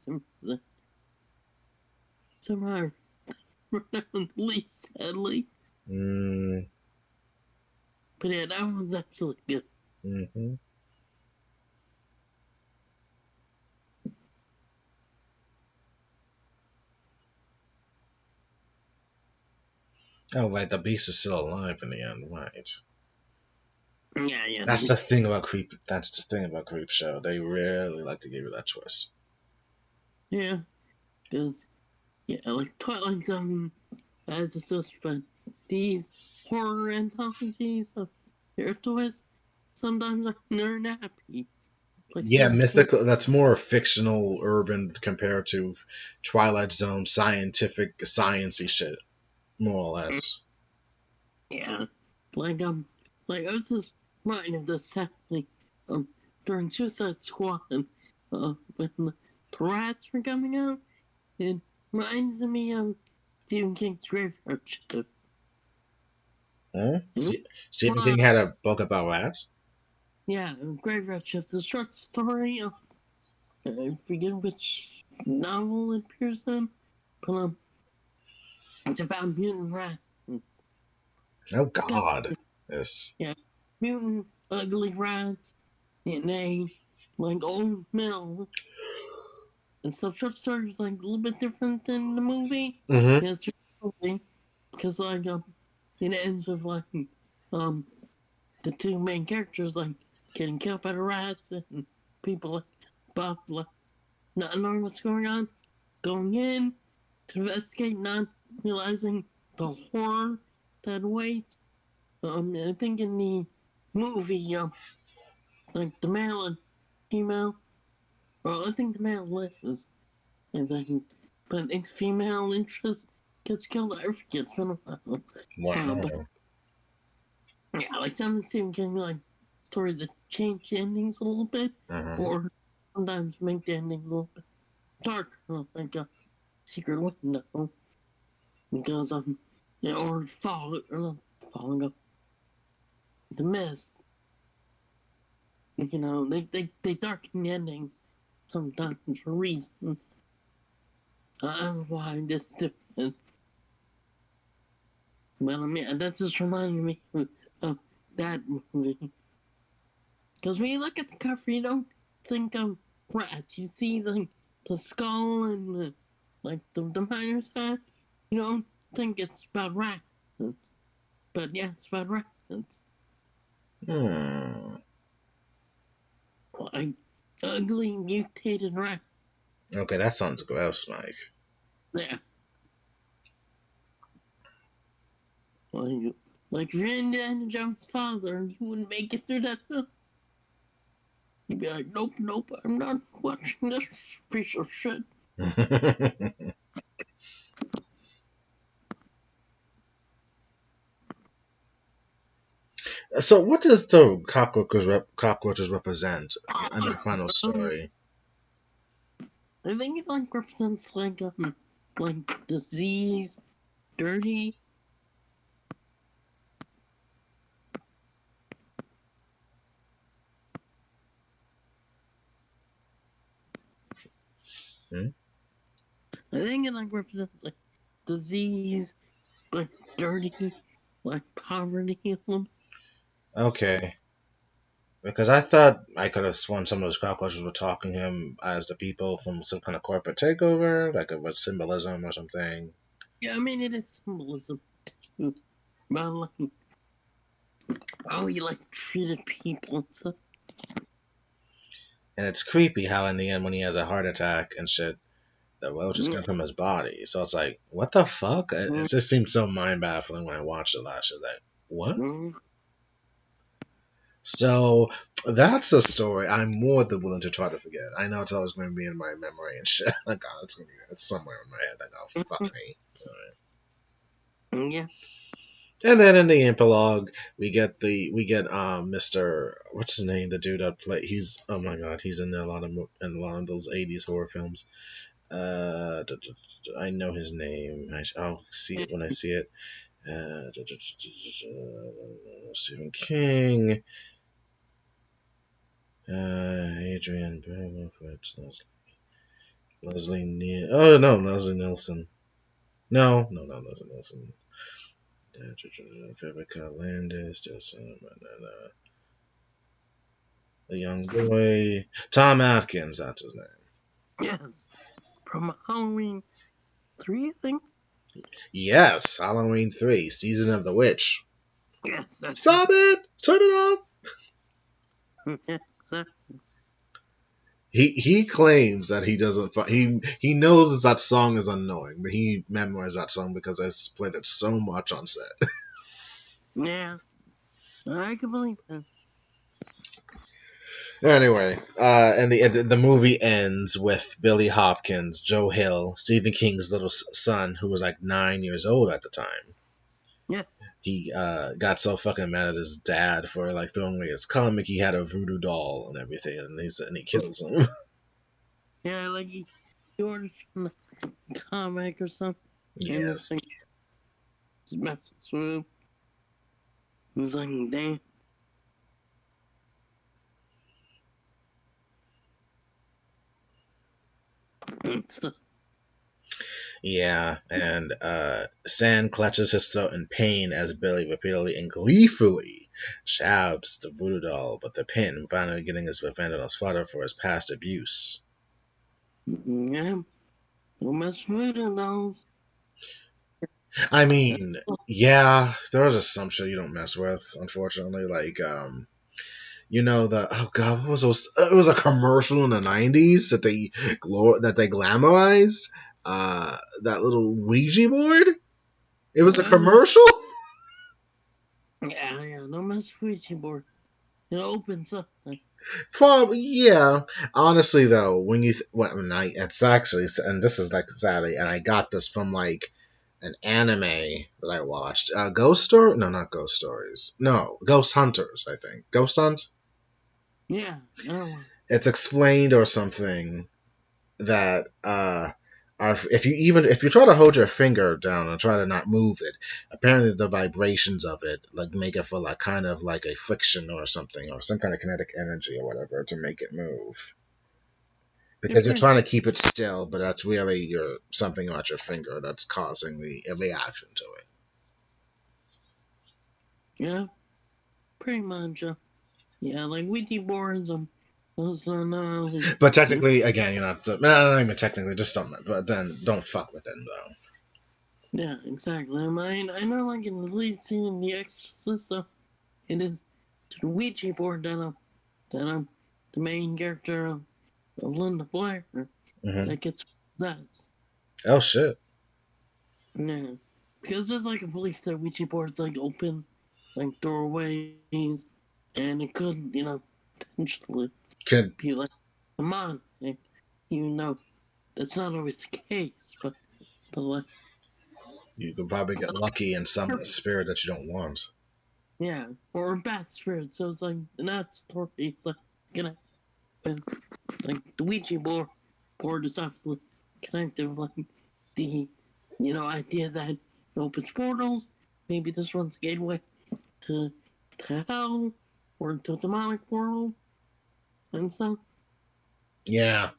Somehow the least sadly. Mm, But yeah, that one's actually good. hmm Oh, right. The beast is still alive in the end, right? Yeah. That's the thing about Creep. That's the thing about Creep Show. They really like to give you that twist. Yeah, because like Twilight Zone as a suspect. These horror anthologies of their twists sometimes they're nappy. Like Yeah, some twist. mythical. That's more fictional, urban compared to Twilight Zone, scientific, sciency shit, more or less. Yeah, like like I was just reminded of this happening during Suicide Squad when the rats were coming out. It reminds me of Stephen King's Graveyard Shift. Huh? You Stephen know? King had a book about rats. Yeah, Graveyard Shift, the short story of I forget which novel it appears in, but it's about mutant rats. Oh Disgusting. God, yes. Yeah, mutant ugly rats in a like old mill and stuff. Short story is like a little bit different than the movie. Mm-hmm. Yes, because like it ends with like um the two main characters like getting killed by the rats and people like Buck like not knowing what's going on, going in to investigate, not realizing the horror that awaits. I think in the movie, like the male and female, well, I think the male lives, I think, but I think the female interest gets killed. I forget, it's been a while. But Wow. yeah, like some Stephen King, like stories that change the endings a little bit, Mm-hmm. or sometimes make the endings a little bit darker, like a Secret Window, because or fall or not falling up the mist. They darken the endings sometimes for reasons. I don't know why this is different. But that's just reminding me of that movie. Because when you look at the cover, you don't think of rats. You see the skull and the miner's hat. You don't think it's about rats. But yeah, it's about rats. Hmm. Like ugly mutated rat. Okay, that sounds gross, Mike. Yeah. Like, like if you're Indiana Jones' father, you wouldn't make it through that film. You'd be like, nope, I'm not watching this piece of shit. So, what does the cockroaches represent in the final Um, story? I think it like represents like disease, dirty. Hmm? I think it like represents like disease, like dirty, like poverty. Okay, because I thought I could have sworn some of those cockroaches were talking to him as the people from some kind of corporate takeover, like it was symbolism or something. Yeah, I mean it is symbolism too. About like how he like treated people and stuff. And it's creepy how in the end when he has a heart attack and shit, the roaches Yeah. come from his body. So it's like, what the fuck? It just seemed so mind baffling when I watched it last year. Like, what? Mm-hmm. So that's a story I'm more than willing to try to forget. I know it's always going to be in my memory and shit. Like, oh, it's somewhere in my head. Like, oh fuck me. Yeah. And then in the epilogue, we get Mr. What's his name? The dude that play. He's oh my god, he's in a lot of those '80s horror films. I know his name. I'll see it when I see it. Stephen King. Adrian Bravo, Leslie Neal. Oh no, Leslie Nielsen. No, Leslie Nielsen. Vivica Landis. The young boy. Tom Atkins, that's his name. Yes. From Halloween 3, I think. Yes, Halloween 3, Season of the Witch. Yes, that's Stop it! Turn it off! right. Yeah, so, He claims that he doesn't. He knows that song is annoying, but he memorized that song because I played it so much on set. yeah. I can believe that. Anyway, and the movie ends with Billy Hopkins, Joe Hill, Stephen King's little son, who was like 9 years old at the time. Yeah. He got so fucking mad at his dad for like throwing away his comic. He had a voodoo doll and everything, and he kills him. Yeah, like he ordered from the comic or something. And this Yes. thing just messes with him. He's like, damn. And stuff. Yeah, and Stan clutches his throat in pain as Billy repeatedly and gleefully shabs the voodoo doll, but the pin finally getting his revenge on his father for his past abuse. Yeah. Don't mess with voodoo dolls. I mean, yeah, there was just some shit you don't mess with, unfortunately. Like, the oh god, what was those? It was a commercial in the '90s that they glamorized. That little Ouija board. It was a commercial. Yeah, don't mess with your board. It opens up. Probably, yeah. Honestly, though, it's actually, and this is like sadly, and I got this from like an anime that I watched. Ghost Story? No, not Ghost Stories. No, Ghost Hunters. I think Ghost Hunt. Yeah, that one. It's explained or something that if you try to hold your finger down and try to not move it, apparently the vibrations of it like make it feel like kind of like a friction or something or some kind of kinetic energy or whatever to make it move. Because you're trying to keep it still, but that's really something about your finger that's causing the reaction to it. Yeah, pretty much. Yeah, like Ouija boards. Those are not. But technically, again, you're not even technically, just don't. But then don't fuck with it though. Yeah, exactly. I know, like in the lead scene in The Exorcist, it is to the Ouija board that the main character of Linda Blair Mm-hmm. that gets possessed. Oh shit. Yeah, because there's like a belief that Ouija boards like open like doorways, and it could potentially Could be like demonic. That's not always the case, but like you could probably get lucky in some spirit that you don't want. yeah, or a bad spirit. So it's like that story. It's like like the Ouija board is obviously connected with like the idea that it opens portals. Maybe this one's a gateway to hell or to a demonic world and stuff. Yeah.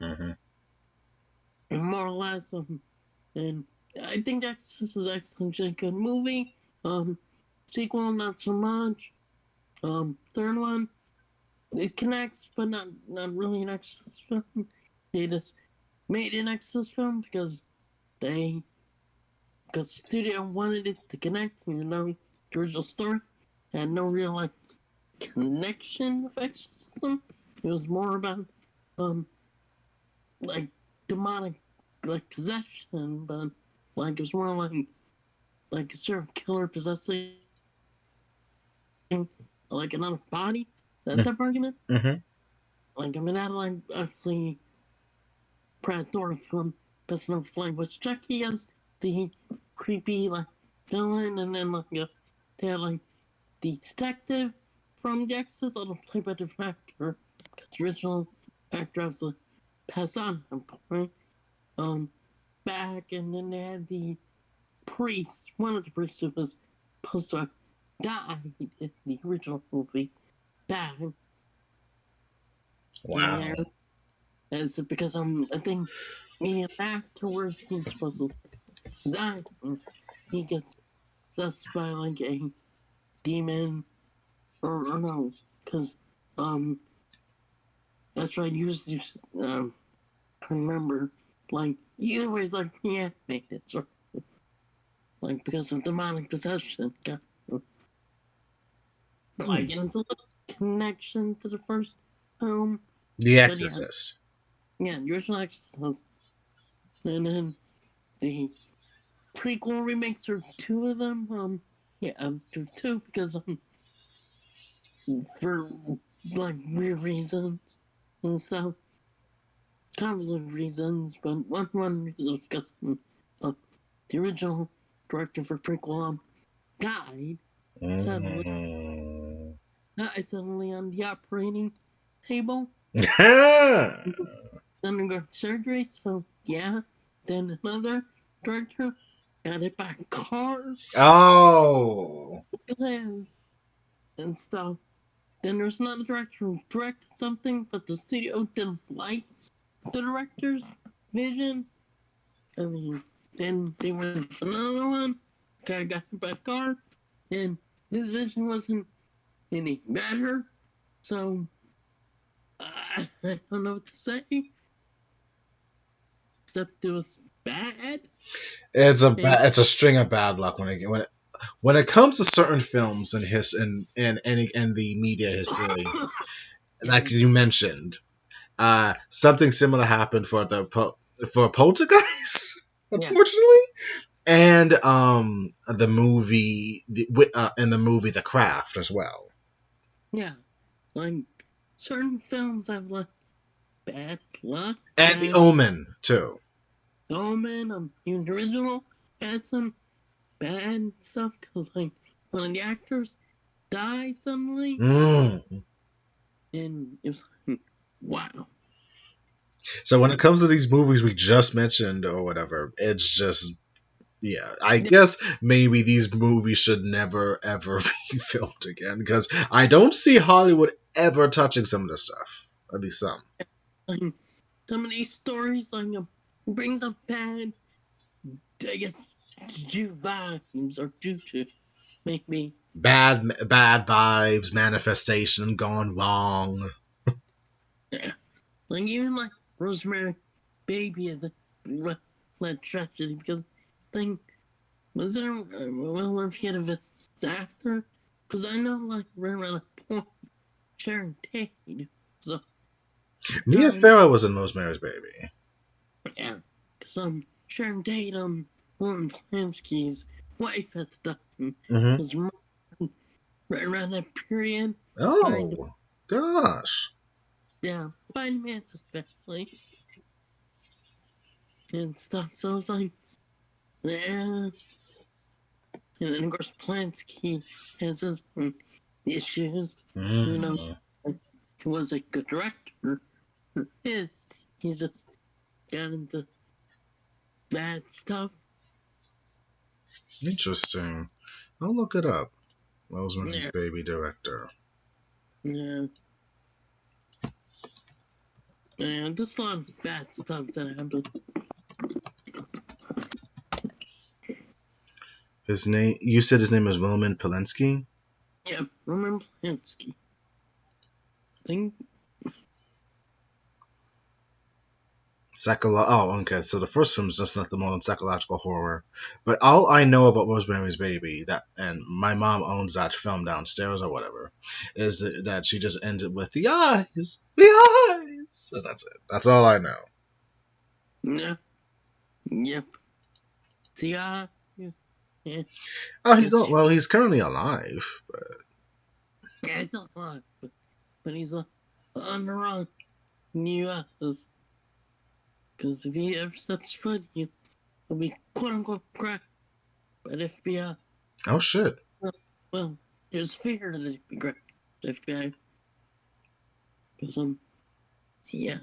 Mm-hmm. And more or less, and I think this is an excellent, good movie. Sequel, not so much. Third one, it connects, but not really an Exorcist film. They just made an Exorcist film because the studio wanted it to connect, even though the original story had no real like connection with exorcism. It was more about like demonic like possession, but like it was more like a serial killer possessing like another body. That type of argument. Mm-hmm. Like I mean that like obviously predatory film best known for playing with Chucky as the creepy like villain, and then like they had like the detective from The Exorcist, although played by a different actor because the original actor obviously passed on at some point. Back, and then they had the priest, one of the priests who was supposed to have died in the original movie, back in Wow. there. As because I think immediately afterwards he's supposed to die. He gets possessed by like a demon, or no, because that's right. You I remember like you always like reanimated, so like because of demonic possession. Like, and it's a little connection to the first film, The but Exorcist. yeah, the original Exorcist, and then the prequel remakes are two of them. Two because for like weird reasons and stuff, convoluted reasons. But one is because the original director for prequel died suddenly. Died suddenly on the operating table. Undergo surgery. So yeah, then another director got hit by a car. Oh. Live and stuff. Then there's another director who directed something, but the studio didn't like the director's vision. I mean, then they went to another one. Guy got hit by a car, and his vision wasn't any better. So I don't know what to say, except it was bad. It's a string of bad luck when it comes to certain films in the media history, like you mentioned. Something similar happened for Poltergeist, unfortunately, and the movie The Craft as well. Yeah, like certain films have like bad luck, and The Omen too. Omen, even the original had some bad stuff because like one of the actors died suddenly, and it was like, wow. So when it comes to these movies we just mentioned or whatever, it's just I guess maybe these movies should never ever be filmed again because I don't see Hollywood ever touching some of this stuff. At least some. Like, some of these stories like brings up bad, I guess, vibes or due to make me bad vibes, manifestation gone wrong. Like even like Rosemary Baby is a tragedy because thing was it well if you had a after because I know like right around a point Sharon Tate so Mia Farrow was in Rosemary's Baby. Yeah, because Sharon Tate Roman Polanski's wife at the time was right around that period. Oh gosh. Yeah, by Manson family and stuff. So it's like, yeah. And then, of course, Polanski has his issues. You know, he was a good director. He's just got into bad stuff. Interesting. I'll look it up. Rosemary's Baby director. Yeah. Yeah, there's a lot of bad stuff that happened. His name? You said his name was Roman Polanski? Yeah, Roman Polanski. I think. Oh, okay. So the first film is just not the more psychological horror, but all I know about Rosemary's Baby, that and my mom owns that film downstairs or whatever, is that she just ends it with the eyes, the eyes. So that's it. That's all I know. Yeah. Yep. See, yeah. Oh, he's currently alive, but Yeah, he's not alive, but he's on the run in the U.S. Because if he ever steps foot, he'll be quote unquote cracked by the FBI. oh shit. Well, there's fear that he'd be cracked by the FBI. Because, yeah.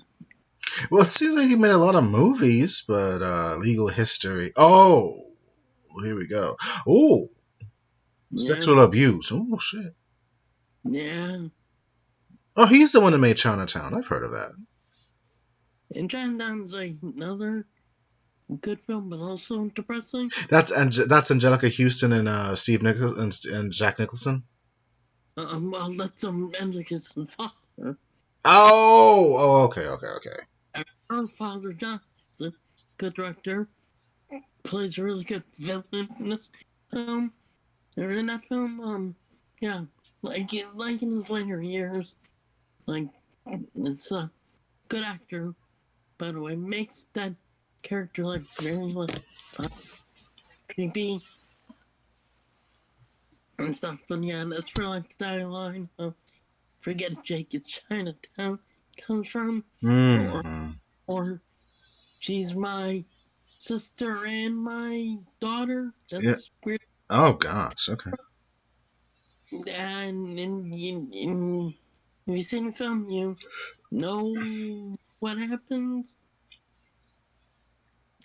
Well, it seems like he made a lot of movies, but Legal History. Oh, here we go. Oh, Yeah. sexual abuse. Oh shit. Yeah. Oh, he's the one that made Chinatown. I've heard of that. And Chinatown's like another good film, but also depressing. That's Angelica Houston and Steve Nichols and Jack Nicholson. Well, that's Angelica's father. Oh, okay. Her father, John, is a good director. Plays a really good villain in this film. Or in that film, yeah, like in his later years, like it's a good actor. By the way, makes that character like very creepy and stuff. But yeah, that's for like the line of "Forget it, Jake, it's Chinatown" comes from, or she's my sister and my daughter. That's Yeah. weird. Oh gosh. Okay. And if you've seen the film, you know what happens.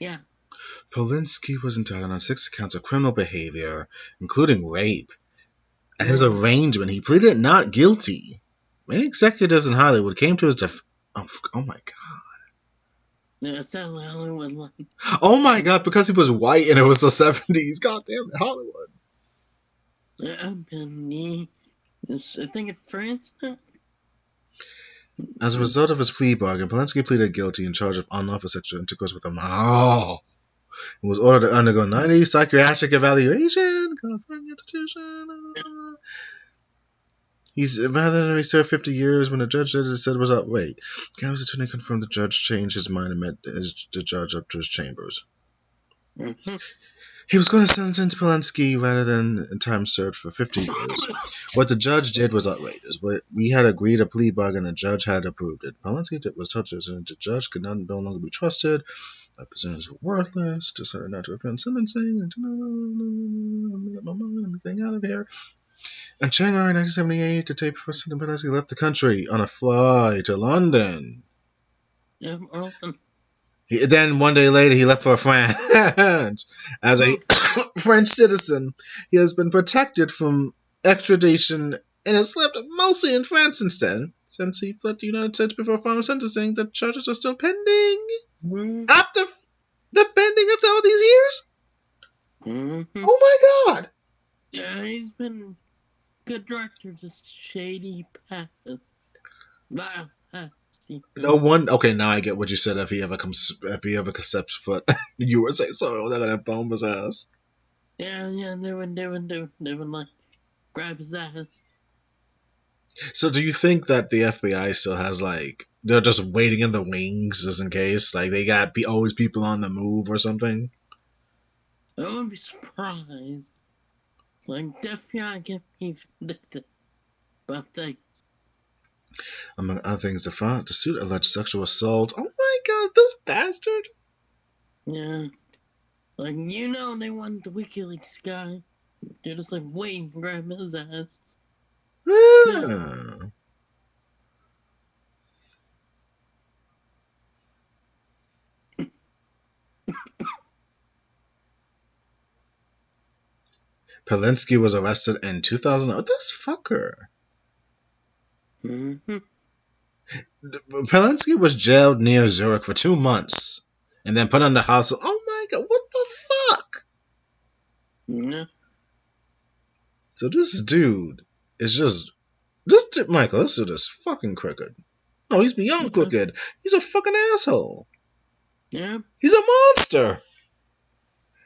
Yeah. Polanski was indicted on 6 counts of criminal behavior, including rape. At his arraignment, he pleaded not guilty. Many executives in Hollywood came to his defense. Oh my god. Yeah, sadly, Hollywood. Oh my god, because he was white and it was the 70s. God damn it, Hollywood. I think in France. As a result of his plea bargain, Polanski pleaded guilty in charge of unlawful sexual intercourse with a minor. And was ordered to undergo 90 psychiatric evaluation. California institution. Rather than serve 50 years when the judge said was up. Wait, Galloway's attorney confirmed the judge changed his mind and met the judge up to his chambers. Mm-hmm. He was going to sentence Polanski rather than time served for 50 years. What the judge did was outrageous, but we had agreed a plea bargain and the judge had approved it. Polanski was told the judge could no longer be trusted. Representatives were worthless, decided not to repent sentencing, and let my mind, I'm getting out of here. In January 1978, the day before sentencing, Polanski left the country on a flight to London. Yeah, Then one day later, he left for France. As a French citizen, he has been protected from extradition and has lived mostly in France since then. Since he fled the United States before final sentencing, the charges are still pending. Mm-hmm. After all these years? Mm-hmm. Oh my god! Yeah, he's been good director, just shady passes. Wow. No one. Okay, now I get what you said. If he ever steps foot, you would say so. They're gonna bomb his ass. Yeah, they would like grab his ass. So, do you think that the FBI still has they're just waiting in the wings just in case, they got always people on the move or something? I wouldn't be surprised. Like the FBI can be vindictive about things. Among other things, the suit alleged sexual assault. Oh my god, this bastard! Yeah. Like, they want the WikiLeaks guy. They're just like waiting to grab his ass. Polanski was arrested in 2000. Oh, this fucker. Mm-hmm. Polanski was jailed near Zurich for 2 months and then put under house. Oh my god, what the fuck? Yeah. So this dude is Michael, this dude is fucking crooked. No, he's beyond crooked. He's a fucking asshole. Yeah, He's a monster.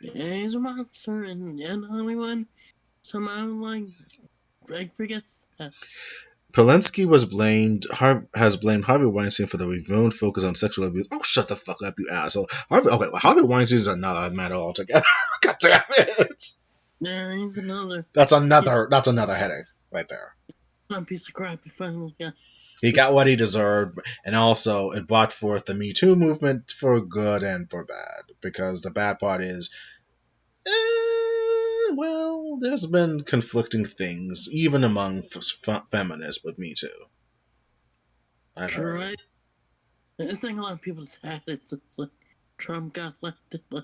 yeah, he's a monster, and Hollywood somehow forgets that. Polanski has blamed Harvey Weinstein for the revealed focus on sexual abuse. Oh, shut the fuck up, you asshole. Harvey Weinstein is another matter altogether. God damn it. Yeah, he's another That's kid, another headache right there. a piece of crap. He finally got He got this. what he deserved, and also it brought forth the Me Too movement for good and for bad. Because the bad part is, well, there's been conflicting things, even among feminists with Me Too. I've heard. Right? I think a lot of people just had it since like Trump got elected. Like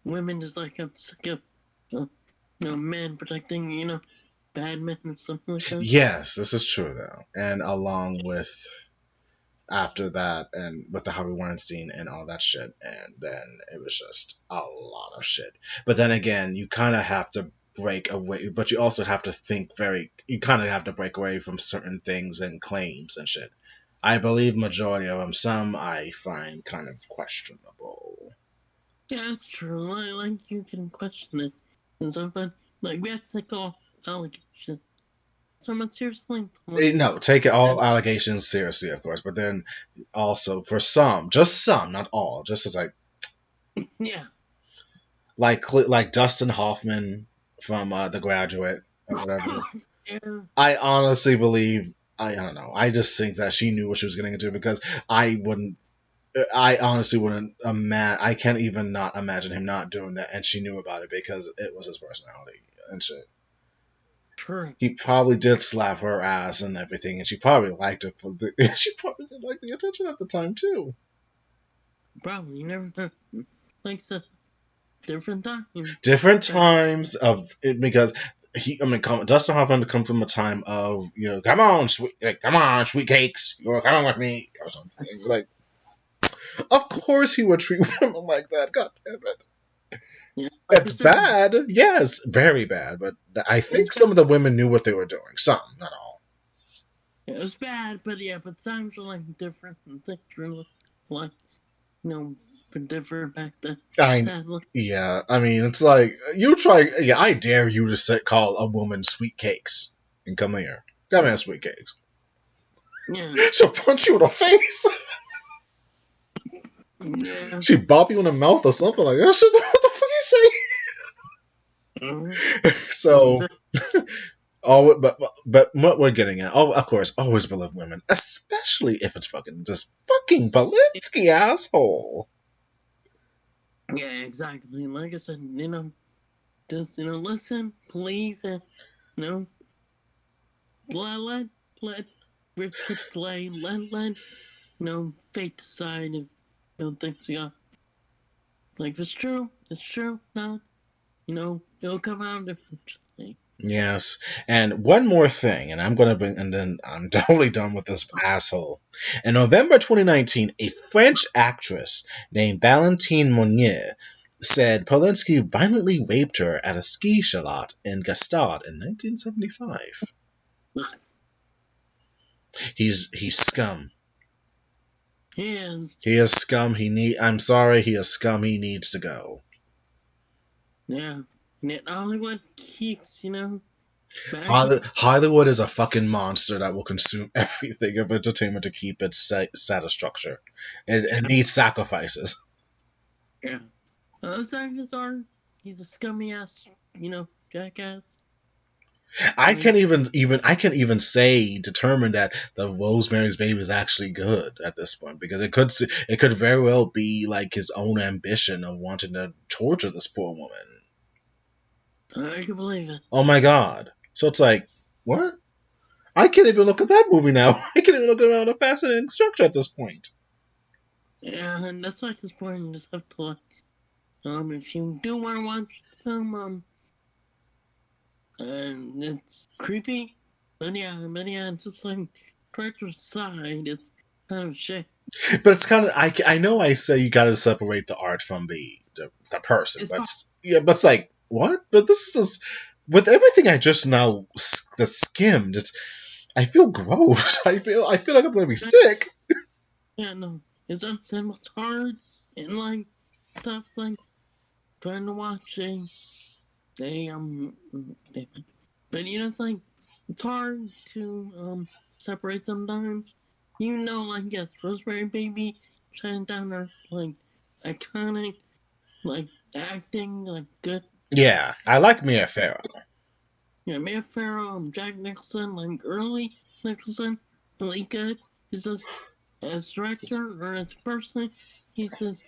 women just like I'm sick of, men protecting bad men or something like that. Yes, this is true though, and along with after that, and with the Harvey Weinstein and all that shit, and then it was just a lot of shit. But then again, you kind of have to break away, but you also have to think you kind of have to break away from certain things and claims and shit. I believe majority of them. Some I find kind of questionable. Yeah, it's true. Like you can question it and stuff, but like we have to take all allegations somewhat seriously. Like, No, take and, all allegations seriously, of course, but then also for some, just some, not all, just as yeah, like Dustin Hoffman from The Graduate or whatever. yeah, I honestly believe I don't know. I just think that she knew what she was getting into because I wouldn't. I honestly wouldn't imagine. I can't even not imagine him not doing that, and she knew about it because it was his personality and shit. true. He probably did slap her ass and everything, and she probably liked it. She probably did like the attention at the time too. Probably you never know. Like so different times. Different But times of it because Dustin Hoffman come from a time of come on, sweet cakes, you're coming with me or something. Like, of course he would treat women like that. God damn it. yeah, like you It's said, bad. Yes, very bad. But I it's think bad. some of the women knew what they were doing. Some, not all. It was bad, but yeah, but times were like different and things were like different back then. I Sadly, Yeah. I mean, it's like you try. Yeah, I dare you to call a woman sweet cakes and come here. Come here, sweet cakes. yeah, She'll punch you in the face. yeah. She bop you in the mouth or something like that. What the fuck you Uh-huh. say? So, Exactly. but what we're getting at, of course, always believe women, especially if it's fucking this fucking Polanski asshole. Yeah, exactly. Like I said, just listen, believe, and you know, let rich chips lay, let fate decide if things got like if it's true, it's true. Not, it'll come out differently. Yes, and one more thing, and I'm gonna bring, and then I'm totally done with this asshole. In November 2019, a French actress named Valentine Monnier said Polanski violently raped her at a ski chalet in Gstaad in 1975. He's scum. He is, He is scum. I'm sorry. He is scum. He needs to go. yeah. And yet Hollywood keeps, bagging. Hollywood is a fucking monster that will consume everything of entertainment to keep its status structure. It Yeah, needs sacrifices. yeah. Scientists are. He's a scummy ass, jackass. I Like, can't even say determine that the Rosemary's Baby is actually good at this point because it could very well be like his own ambition of wanting to torture this poor woman. I can believe it. Oh my god! So it's like what? I can't even look at that movie now. I can't even look around a fascinating structure at this point. Yeah, and that's like this point. You just have to if you do want to watch the film, and it's creepy, but yeah, it's just like director's side. It's kind of shit. But it's kind of I know I say you got to separate the art from the person, It's but hard. yeah, but it's like what? But this is with everything I just now skimmed. I feel gross. I feel like I'm gonna be sick. Yeah, no, it's hard. and like stuff's like trying to watch they but you know it's hard to separate sometimes. You know, like yes, Rosemary Baby, Chinatown are like iconic, like acting, like good. Yeah, I like Mia Farrow. Yeah, Mia Farrow, Jack Nicholson, like early Nicholson, really good. He says as director or as a person, he says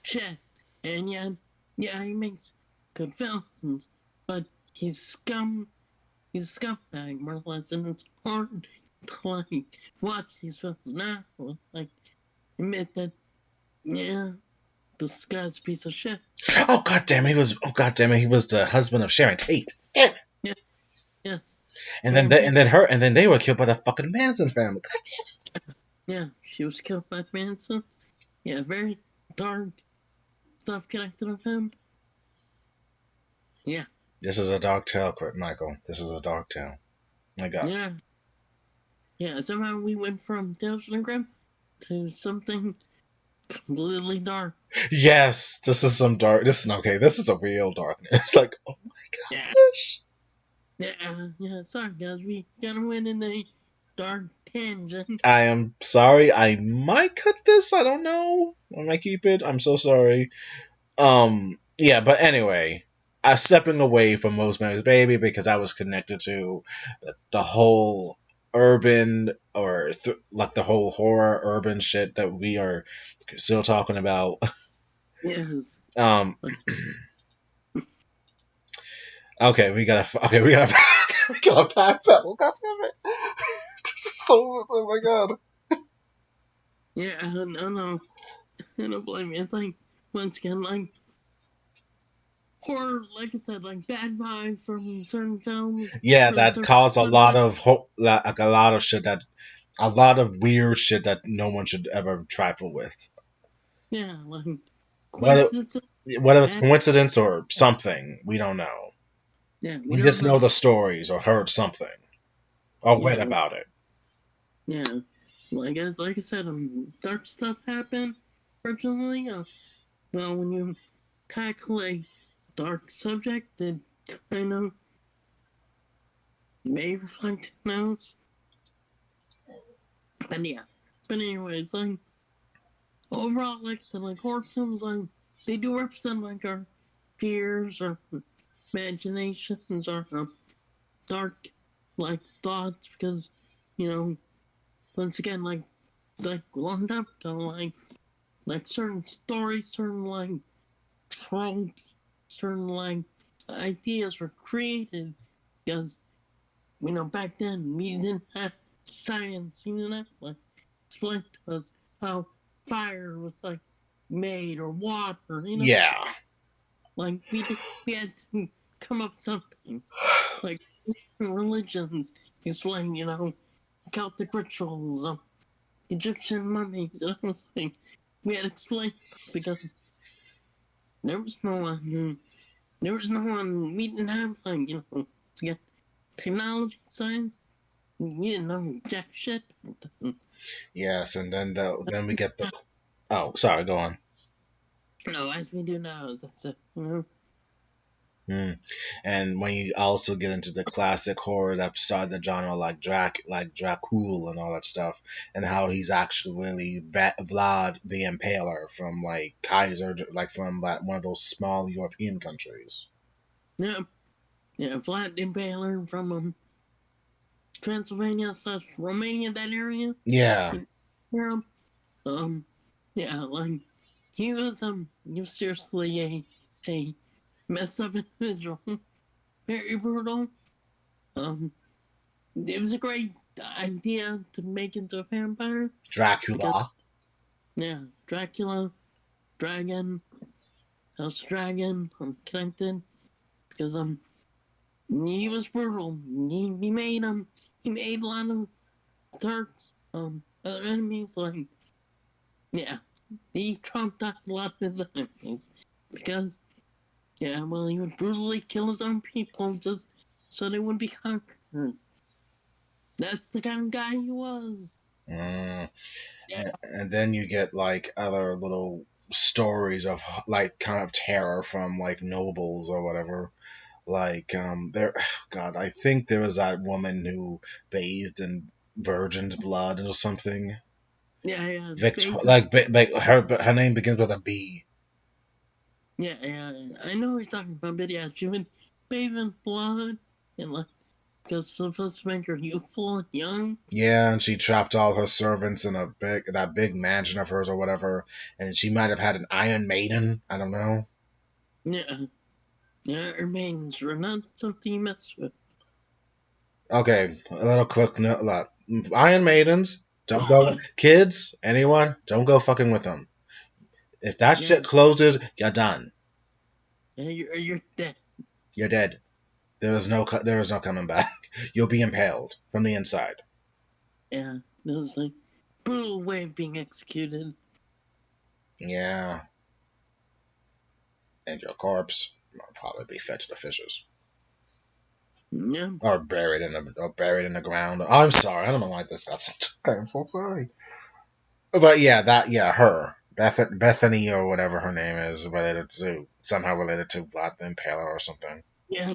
shit, and yeah, he makes good films, but he's scum. He's a scumbag, more or less, and it's hard to like watch these films now. Like admit that, yeah, this guy's a piece of shit. Oh god damn it, he was the husband of Sharon Tate. Damn it. Yeah, yes, And then Sharon Tate. they were killed by the fucking Manson family. God Yeah, she was killed by Manson. Yeah, very dark stuff connected with him. Yeah, This is a dark tale, Michael. This is a dark tale. My god. yeah, yeah. Somehow we went from Tales from the Crypt to something completely dark. Yes, this is some dark. This is okay. This is a real darkness. Like, oh my Yeah, gosh. yeah. Sorry, guys, we kind of went in a dark tangent. I am sorry. I might cut this. I don't know. I might keep it. I'm so sorry. Yeah, but anyway, I stepping away from Rosemary's Baby because I was connected to the whole urban like the whole horror urban shit that we are still talking about. Yes. Um. Okay, we gotta we gotta pack that. Oh god damn it! This is so. Oh my god. Yeah, no. I don't blame me. It's like, once again, like, horror, like I said, like, bad vibes from certain films. Yeah, From that certain caused a lot subjects. of like a lot of shit that a lot of weird shit that no one should ever trifle with. Yeah, like, Whether coincidences. whether it's Bad. coincidence or something, we don't know. Yeah, we We don't just know know. the stories or heard something or read Yeah, about it. yeah. Like I said, dark stuff happened. Fortunately, well, when you tackle a dark subject, it kind of may reflect notes. But yeah. But anyways, like, overall, like I said, like horror films, like they do represent like our fears, our imaginations, our dark like thoughts. Because once again, like a long time ago, like certain stories, certain like tropes, certain like ideas were created because back then we didn't have science, like explain to us how fire was like made or water, Yeah. like we had to come up with something like religions explain, Celtic rituals, Egyptian mummies, and I was like, we had to explain stuff because there was no one, we didn't have like, to get technology, science, we didn't know jack shit. Yes, and then we get the. Oh, sorry. Go on. No, as we do now, as I said, Hmm. And when you also get into the classic horror that started the genre, like Dracul and all that stuff, and how he's actually really Vlad the Impaler from like Kaiser, like from like one of those small European countries. yeah, yeah, Vlad Impaler from Transylvania / Romania, that area. Yeah, Yeah, um, yeah, like he was seriously a messed up individual, very brutal. Um, it was a great idea to make into a vampire because Dracula. yeah, Dracula, dragon, House Dragon, connected because he was brutal. He made a lot of Turks other enemies like yeah, he traumatized a lot of his enemies because yeah, well, he would brutally kill his own people just so they wouldn't be conquered. That's the kind of guy he was. Mm. Yeah, And then you get like other little stories of like kind of terror from like nobles or whatever. Like there, God, I think there was that woman who bathed in virgin's blood or something. Yeah, yeah, Victor, Basin. like her name begins with a B. Yeah, yeah, I know what you're talking about, but yeah, she would bathe in blood and like because supposed to make her youthful and young. Yeah, and she trapped all her servants in a big mansion of hers or whatever, and she might have had an Iron Maiden. I don't know. Yeah, yeah, her maidens were not something you messed with. Okay, a little click note. Iron Maidens, don't go. Kids, anyone, don't go fucking with them. If that shit Yeah, closes, you're done. yeah, you're dead. You're dead. There is no coming back. You'll be impaled from the inside. Yeah, it was like brutal way of being executed. Yeah, and your corpse will probably be fed to the fishes Yeah, or buried in the ground. Oh, I'm sorry, I don't know why this got so. I'm so sorry. But yeah, her Bethany or whatever her name is somehow related to Vlad the Impaler or something. yeah.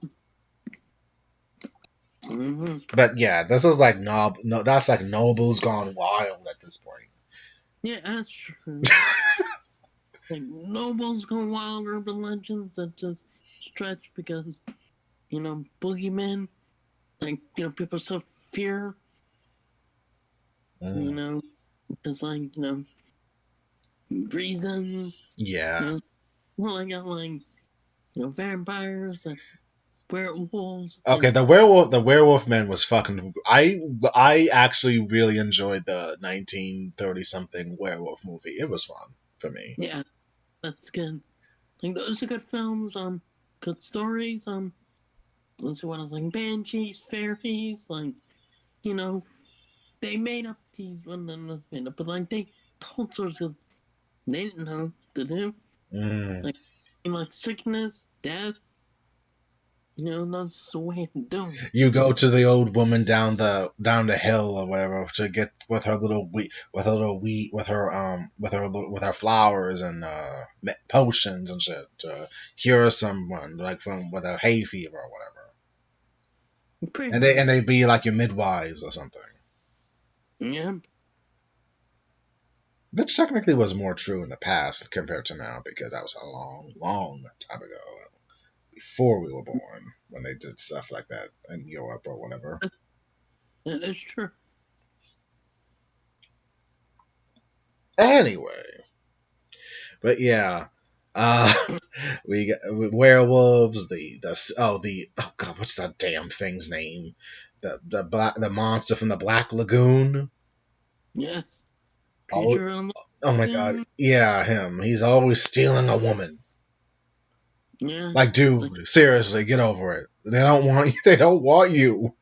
Mm-hmm. But yeah, this is like no, that's like nobles gone wild at this point. Yeah, that's true. Like nobles go wild urban legends that just stretch because boogeymen. Like people so fear. You Mm, know, it's like reasons. You yeah. know, well, I got like vampires and werewolves Okay, and the werewolf man was fucking. I actually really enjoyed the 1930 something werewolf movie. It was fun for me. yeah, that's good. Like those are good films. Good stories. Let's see what else like banshees, fairies. Like you know, they made up these one and made up, but like they told stories because they didn't know to do. Mm. Like sickness, death. That's just a way to do it. You go to the old woman down the hill or whatever to get with her little wheat with her flowers and potions and shit to cure someone like from with a hay fever or whatever. Pretty And they much. be like your midwives or something. Yeah. Which technically was more true in the past compared to now because that was a long, long time ago, before we were born, when they did stuff like that in Europe or whatever. That is true. Anyway, but yeah, uh, we got werewolves. Oh god, what's that damn thing's name? The monster from the Black Lagoon. Yes. Oh, Creature on oh my god, the yeah, him. He's always stealing a woman. Yeah. Like, It's like dude, seriously, get over it. They don't want you. They don't want you.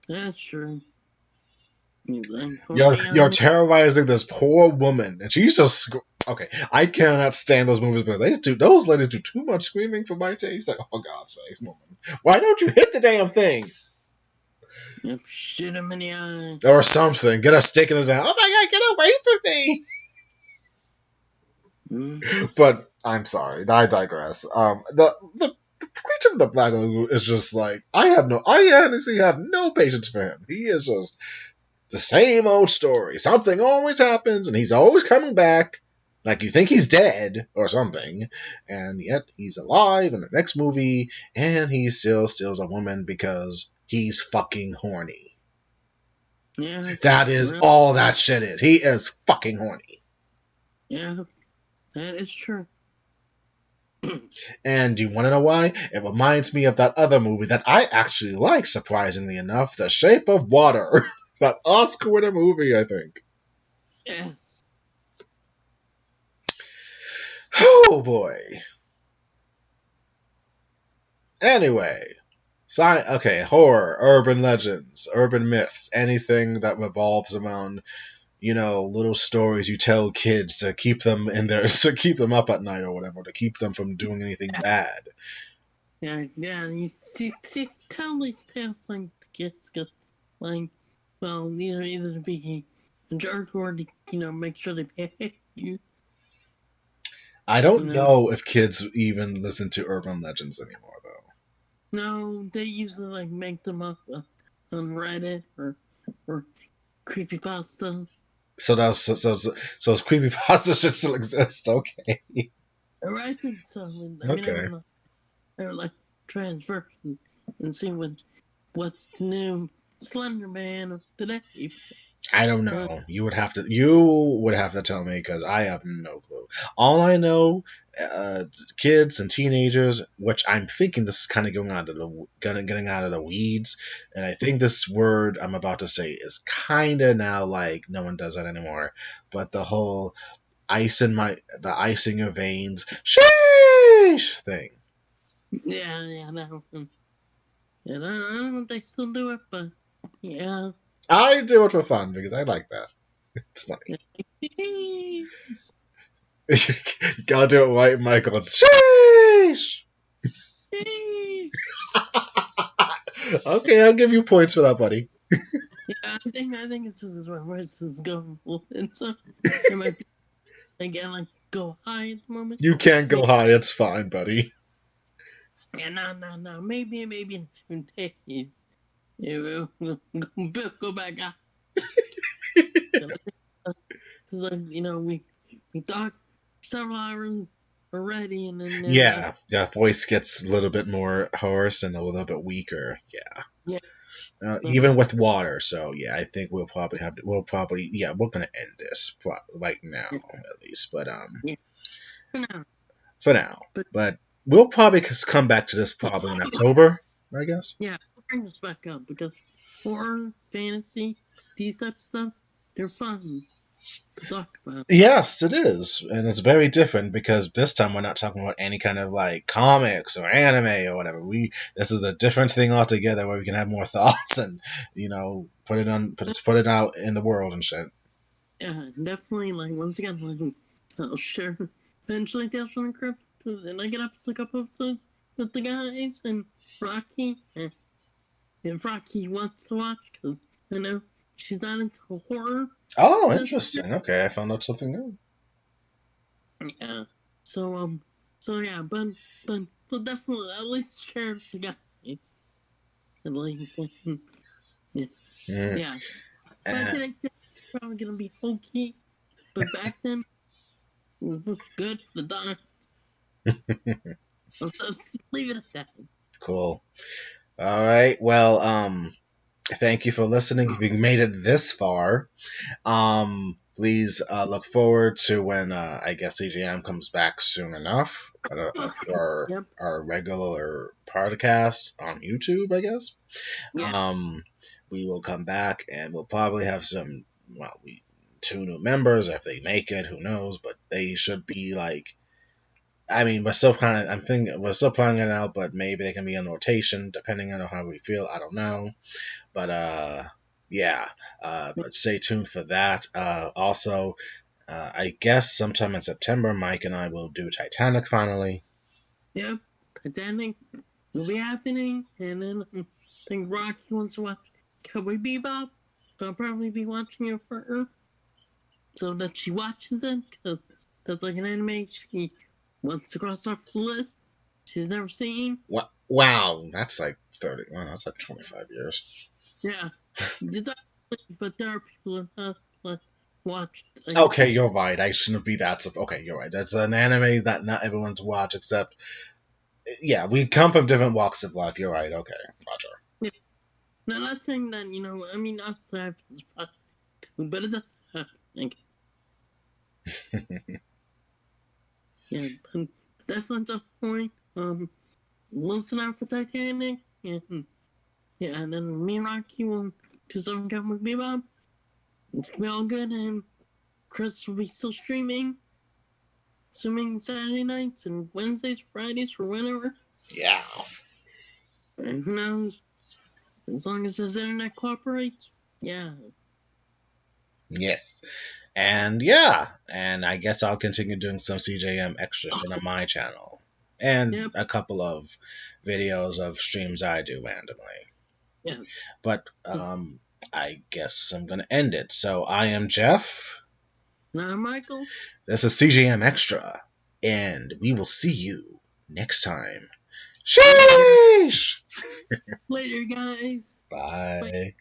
that's true. He's like You're horny you're eyes. terrorizing this poor woman, and she's just okay. I cannot stand those movies, but those ladies do too much screaming for my taste. Like, oh, for God's sake, woman, why don't you hit the damn thing Yep, shoot him in the eye. or something? Get a stick in the down. Oh my God, get away from me! Mm-hmm. But I'm sorry, I digress. The creature of the Black Lagoon is just like I honestly have no patience for him. He is just the same old story. Something always happens, and he's always coming back. Like you think he's dead or something, and yet he's alive in the next movie, and he still steals a woman because he's fucking horny. Yeah. That is Well, all that shit is. He is fucking horny. yeah. That is true. And do you want to know why? It reminds me of that other movie that I actually like, surprisingly enough, The Shape of Water. That Oscar-winning movie, I think. Yes. Oh boy. Anyway, okay, horror, urban legends, urban myths, anything that revolves around, little stories you tell kids to keep them in there, to keep them up at night or whatever, to keep them from doing anything bad. Yeah, yeah. You tell these tales like the kids get like, well, either to be a jerk or to make sure they pay you. I You don't know, know if kids even listen to urban legends anymore, though. no, they usually like make them up on Reddit or creepypasta. So that's so it's creepypasta should still exist. Okay. Or I think so. I mean, Okay. I would like transfer and see what's the new Slender Man of today. I don't Uh, know. You would have to tell me because I have no clue. All I know, kids and teenagers, which I'm thinking this is kind of going out of the getting out of the weeds, and I think this word I'm about to say is kind of now like no one does that anymore. But the whole the ice in your veins, sheesh thing. yeah, that one. And I don't know if they still do it, but yeah. I do it for fun because I like that. It's funny. Jeez. You gotta do it right, Michael. It's sheesh. Jeez. Okay, I'll give you points for that, buddy. Yeah, I think it's where this is going. And so it might be again like go high at the moment. You can't go Maybe, high. It's fine, buddy. yeah, no. Maybe in a few days. Yeah, we'll go back up. Cause like we talked several hours already, and then Yeah, that voice gets a little bit more hoarse and a little bit weaker. Yeah, yeah, even with water. So yeah, I think we're gonna end this right now yeah, at least. But yeah. For now, for now, but but we'll probably come back to this probably in October, I guess. yeah, we'll bring this back up because horror, fantasy, these types of stuff, they're fun to talk about. Yes, it is, and it's very different because this time we're not talking about any kind of like comics or anime or whatever. This is a different thing altogether where we can have more thoughts and put it out in the world and shit. Yeah, definitely. Like once again, like I'll share eventually Tales from the Crypt, and I get up to a couple episodes with the guys and Rocky. If Rocky wants to watch, because I know she's not into horror. Oh, That's interesting. Okay, I found out something new. yeah. So so yeah, but we'll definitely at least share the guys. At least, yeah, Mm, yeah. But eh, today's probably gonna be hokey. But back then, it was good for the dog. So leave it at that. cool. All right. Well, thank you for listening. If you made it this far, please look forward to when I guess CJM comes back soon enough. Yep. Our regular podcast on YouTube, I guess. Yeah. Um, we will come back and we'll probably have some. Well, two new members if they make it. Who knows? But they should be like. I mean, we're still kind of. I'm thinking we're still planning it out, but maybe they can be in rotation depending on how we feel. I don't know. But yeah. But stay tuned for that. Also, I guess sometime in September, Mike and I will do Titanic finally. Yep. Titanic will be happening, and then I think Roxy wants to watch Cowboy Bebop. So I'll probably be watching it for her, so that she watches it, because that's like an anime she wants to cross off the list. She's never seen. Wow, that's like 30. Wow, that's like 25 years. Yeah. But there are people that like watched. Okay, you're right. I shouldn't be that. Okay, you're right. That's an anime that not everyone's watch except. Yeah, we come from different walks of life. You're right. Okay, Roger. Yeah. Now, not saying that, I mean, obviously I have to, but it does happen. Yeah, but definitely at some point, listen out for Titanic, and yeah, and then me and Rocky will do some kind of Bebop. It's gonna be all good, and Chris will be still streaming, assuming Saturday nights and Wednesdays, Fridays, for whenever. Yeah. And who knows? As long as his internet cooperates, yeah. Yes. And yeah, and I guess I'll continue doing some CJM Extra shit on my channel. And Yep. a couple of videos of streams I do randomly. Yes. But I guess I'm going to end it. So I am Jeff. Now, Michael. This is CJM Extra and we will see you next time. Sheesh! Later, guys. Bye. Bye.